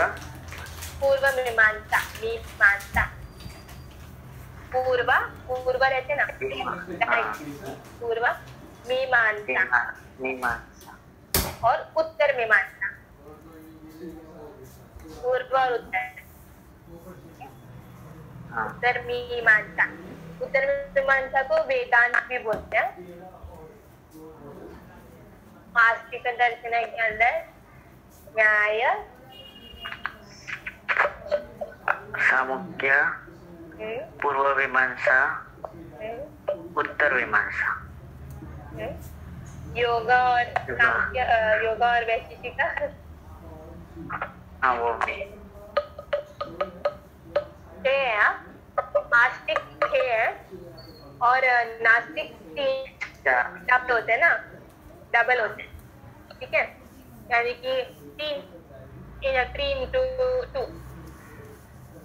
मीमांसा, मीमांसा, पूर्व रहते ना, पूर्व मीमांसा और उत्तर मीमांसा। पूर्व और उत्तर, उत्तर मीमांसा। उत्तर मीमांसा को वेदांत भी बोलते हैं। आस्तिक दर्शन के अंदर न्याय, सामुख्य, पूर्व मीमांसा, उत्तर मीमांसा, योगा और सांख्य, योगा और वैशेषिक। हाँ वो आस्तिक 6 है और नास्तिक 3 डबल होते हैं ना, डबल होते हैं, ठीक है, यानी कि 3 into 2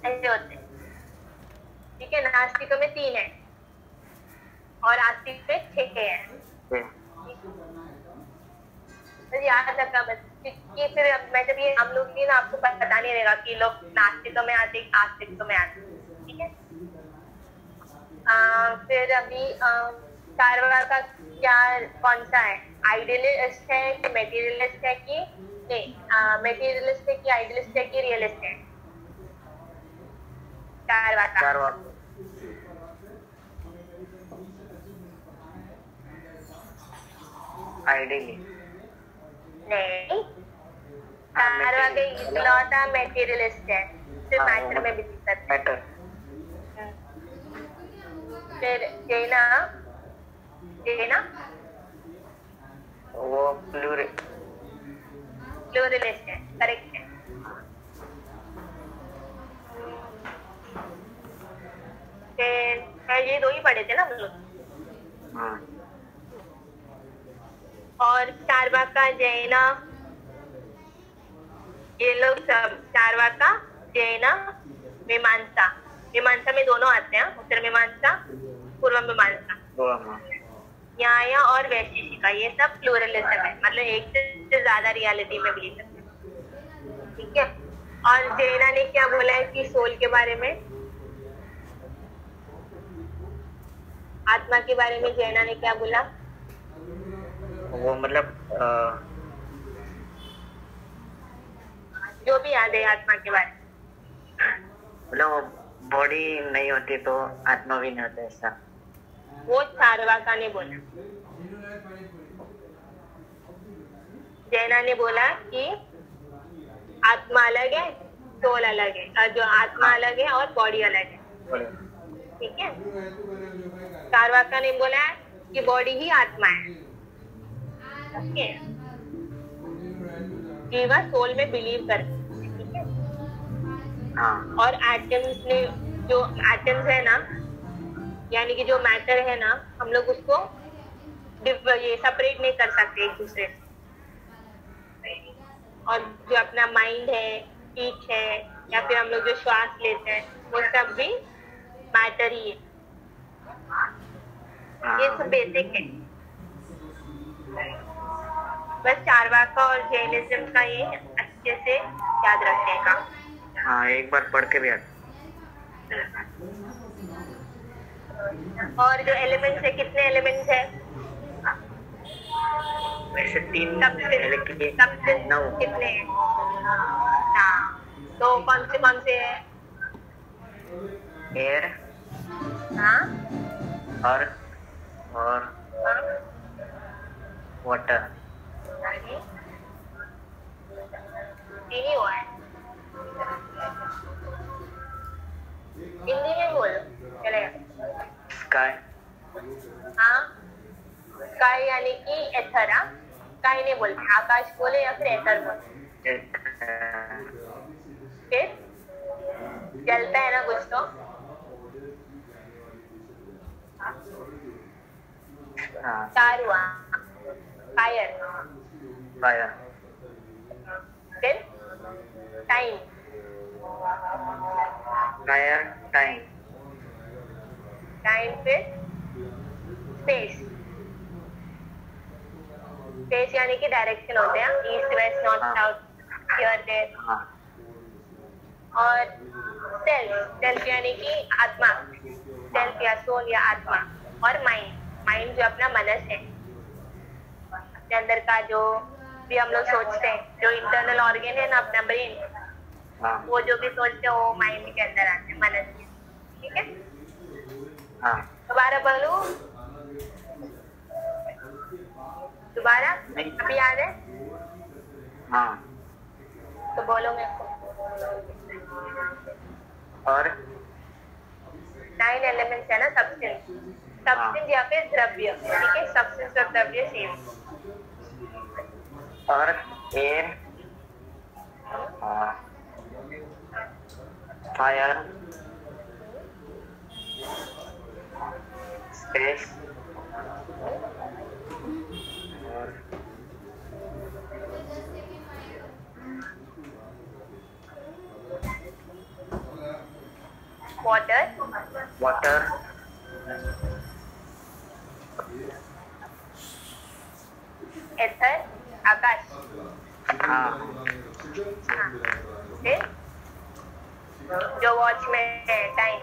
ऐसे होते हैं, ठीक है। नास्तिक में 3 है और आस्तिक में 6 है। तो याद रखा बस, क्योंकि फिर मैं जब ये हम लोग ना आपको पता नहीं रहेगा कि लोग नास्तिक में आते आस्तिक में आते, ठीक है। फिर अभी चारवाक का क्या कौन सा है? आइडियलिस्ट है कि मेटीरियलिस्ट है कि नहीं, मेटीरियलिस्ट है कि आइडियलिस्ट है कि रियलिस्ट है? चारवाक आइडियली नहीं, चारवाक इकलौता मेटीरियलिस्ट है, सिर्फ मैटर में बिलीव करते हैं। फिर जैना वो प्लूरलिस्ट है, करेक्ट है। फिर ये 2 ही पढ़े थे ना हम लोग। और चारवाका, जैना, ये लोग सब चारवाका, जैना, मीमांसा। मीमांसा में दोनों आते हैं, उत्तर मीमांसा, पूर्व मीमांसा। न्याय और वैशेषिका ये सब प्लूरलिज्म है, मतलब एक से ज्यादा रियलिटी में बिलीव करते हैं, ठीक है। और जैना ने क्या बोला है कि सोल के बारे में, आत्मा के बारे में जैना ने क्या बोला? वो मतलब जो भी याद है आत्मा के बारे में, मतलब बॉडी नहीं होती तो आत्मा भी नहीं होता, ऐसा वो चारवाका ने बोला। जैना ने बोला कि आत्मा अलग है, सोल अलग है, जो आत्मा अलग है और बॉडी अलग है, ठीक है। चारवाका ने बोला कि बॉडी ही आत्मा है, ओके। जीवा सोल में बिलीव करते हैं, ठीक है। और एटम्स ने, जो एटम्स है ना, यानी कि जो मैटर है ना, हम लोग उसको ये सेपरेट नहीं कर सकते एक दूसरे से। और जो अपना माइंड है, स्पीच है या फिर हम लोग जो श्वास लेते हैं वो सब भी मैटर ही है। ये सब बेसिक है। बस चार्वाका और जैनिज्म का ये अच्छे से याद रखने का। हाँ, एक बार पढ़ के भी आता। और जो एलिमेंट्स है, कितने एलिमेंट्स है? वैसे 3 लेकिन सबस्टेंस 9। कितने हैं? हाँ, तो कौन से है? एयर, हाँ, अर्थ और वाटर। तीन ही हुआ है। हिंदी में बोलो चलेगा। स्काई। हाँ, स्काई यानी कि एथर। हाँ, स्काई नहीं बोलते, आकाश बोले या फिर एथर बोले। फिर जलता है ना कुछ तो। स्टार हुआ, फायर। फायर। फिर टाइम, फायर टाइम। टाइम। फिर स्पेस, स्पेस यानी कि डायरेक्शन होते हैं, east west north south here there. और सेल्फ, सेल्फ यानी कि आत्मा, सेल्फ या सोल या आत्मा। और माइंड, माइंड जो अपना मनस है, अपने अंदर का जो भी हम लोग सोचते हैं, जो इंटरनल ऑर्गन है ना अपना ब्रेन, वो जो भी सोचते हैं वो माइंड के अंदर आते हैं, मनस के। ठीक है, दोबारा बोलूं? दोबारा अभी याद है? हाँ। तो बोलो मेरे को। और 9 एलिमेंट्स है ना सब्सटेंस, सब्सटेंस या फिर द्रव्य। ठीक है, सब्सटेंस और द्रव्य सेम। अर्थ, एयर, फायर, स्पेस और वाटर, वाटर, एथर, आकाश। हाँ। फिर जो वॉच में है टाइम,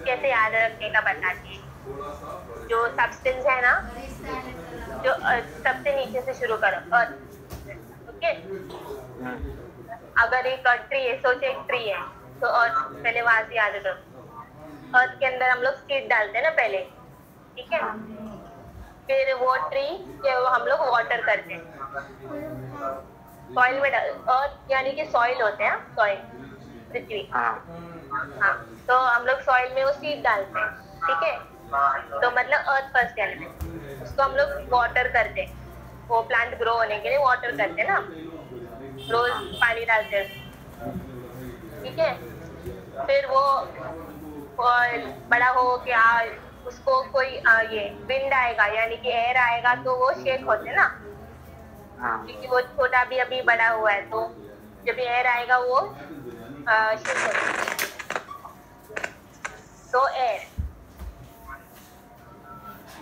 कैसे याद रखने का बताती है। जो सब्सटेंस है ना, जो सबसे नीचे से शुरू करो, अर्थ। ओके, अगर एक ट्री है, सोचो एक ट्री है, तो अर्थ पहले वहां से याद करो। अर्थ के अंदर हम लोग सीड डालते हैं ना पहले, ठीक है। फिर वो ट्री के हम लोग वाटर करते हैं, सॉइल में डाल। अर्थ यानी कि सॉइल होते हैं, सॉइल, पृथ्वी। हाँ, तो हम लोग सॉइल में वो सीड डालते हैं, ठीक है। तो मतलब अर्थ फर्स्ट एलिमेंट, उसको हम लोग वाटर करते हैं, वो प्लांट ग्रो होने के लिए वाटर करते हैं ना, रोज पानी डालते हैं, ठीक है। फिर वो बड़ा हो के उसको कोई ये विंड आएगा यानी कि एयर आएगा तो वो शेक होते ना, क्योंकि वो छोटा भी अभी बड़ा हुआ है, तो जब एयर आएगा वो शेक होता, तो एयर।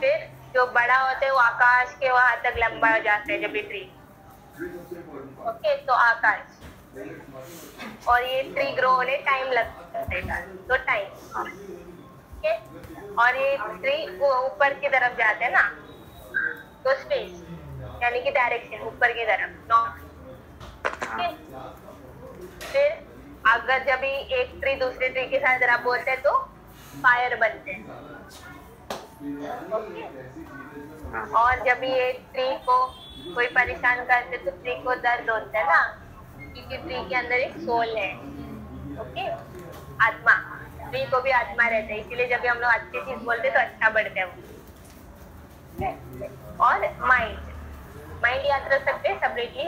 फिर जो बड़ा होता है वो आकाश के वहां तक लंबा हो जाता है जब भी ट्री, ओके, तो आकाश। और ये ट्री ग्रो होने टाइम लगता है, तो टाइम, ठीक है। और ये ट्री वो ऊपर की तरफ जाते हैं ना, तो स्पेस यानी कि डायरेक्शन ऊपर की तरफ, नॉर्थ, ठीक है। फिर अगर जब भी एक ट्री दूसरे ट्री के साथ रब होते हैं तो फायर बनते हैं, और जब भी एक ट्री को कोई परेशान करते तो ट्री को दर्द होता है ना, क्योंकि ट्री के अंदर एक सोल है, ओके, आत्मा। ट्री को भी आत्मा रहता है, इसीलिए जब भी हम लोग अच्छी चीज बोलते तो अच्छा बढ़ता है वो। और माइंड, माइंड याद रख सकते हैं सेपरेटली।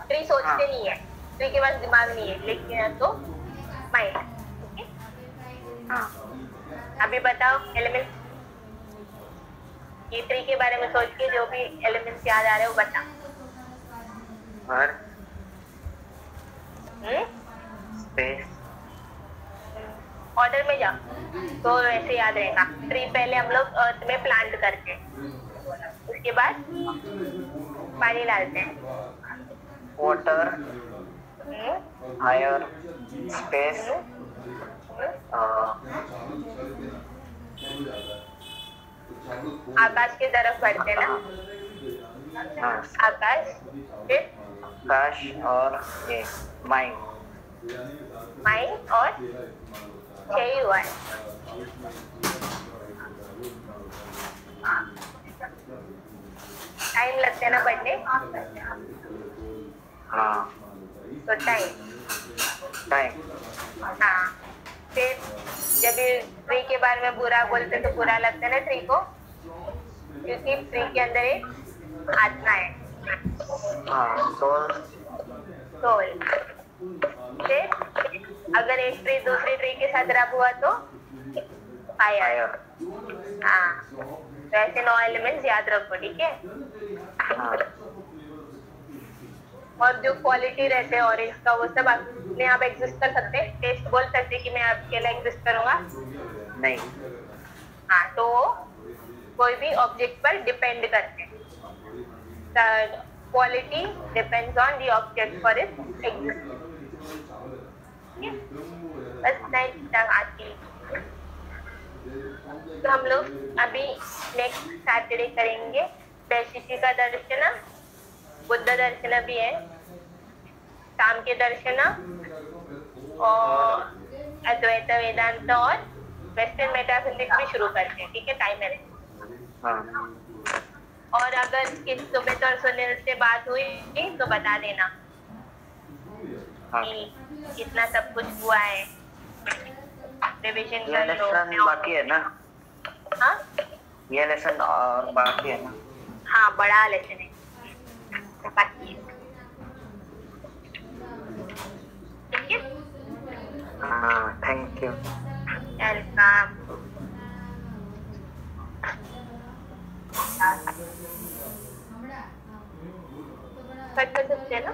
ट्री सोचते नहीं है, ट्री के पास दिमाग नहीं है, लेकिन तो माइंड, ओके। अभी बताओ एलिमेंट्स, ये ट्री के बारे में सोच के जो भी एलिमेंट्स याद आ रहे हैं वो बता। अर्थ, स्पेस ऑर्डर में जाओ तो वैसे याद रहेगा। ट्री पहले हम लोग अर्थ में प्लांट करते हैं, उसके बाद पानी डालते हैं। वाटर, फायर, स्पेस, आकाश की तरफ बढ़ते हैं ना, आकाश, फिर आकाश और ये माइंड और यही हुआ है। टाइम लगता है ना पढ़ने, हाँ तो टाइम। हाँ, फिर जब ट्री के बारे में बुरा बोलते तो बुरा लगता है ना ट्री को, क्योंकि ट्री के अंदर एक आत्मा है, सोल। फिर अगर एक ट्री दूसरी ट्री के साथ रब हुआ तो फायर। हाँ, तो ऐसे 9 एलिमेंट्स याद रखो, ठीक है। और जो क्वालिटी रहते हैं ऑरेंज का, वो सब अपने आप एग्जिस्ट कर सकते हैं। टेस्ट बोल सकते कि मैं आपके लिए एग्जिस्ट करूंगा? नहीं। हाँ, तो कोई भी ऑब्जेक्ट पर डिपेंड करते हैं। Quality depends on the object for its existence. बस नहीं तक आती। तो हम लोग अभी नेक्स्ट सैटरडे करेंगे वैशिष्टि का दर्शन, बुद्ध दर्शन भी है, शाम के दर्शन और अद्वैत वेदांत और वेस्टर्न मेटाफिजिक्स भी शुरू करते हैं, ठीक है। टाइम है। और अगर सुमित और सुनील से बात हुई तो बता देना कि इतना सब कुछ हुआ है, रिविजन कर लो। बाकी है ना? हाँ, ये लेसन और बाकी है ना? हाँ, बड़ा लेसन है बाकी है, ठीक है। हाँ, थैंक यू। वेलकम। कट कर सकते हैं ना?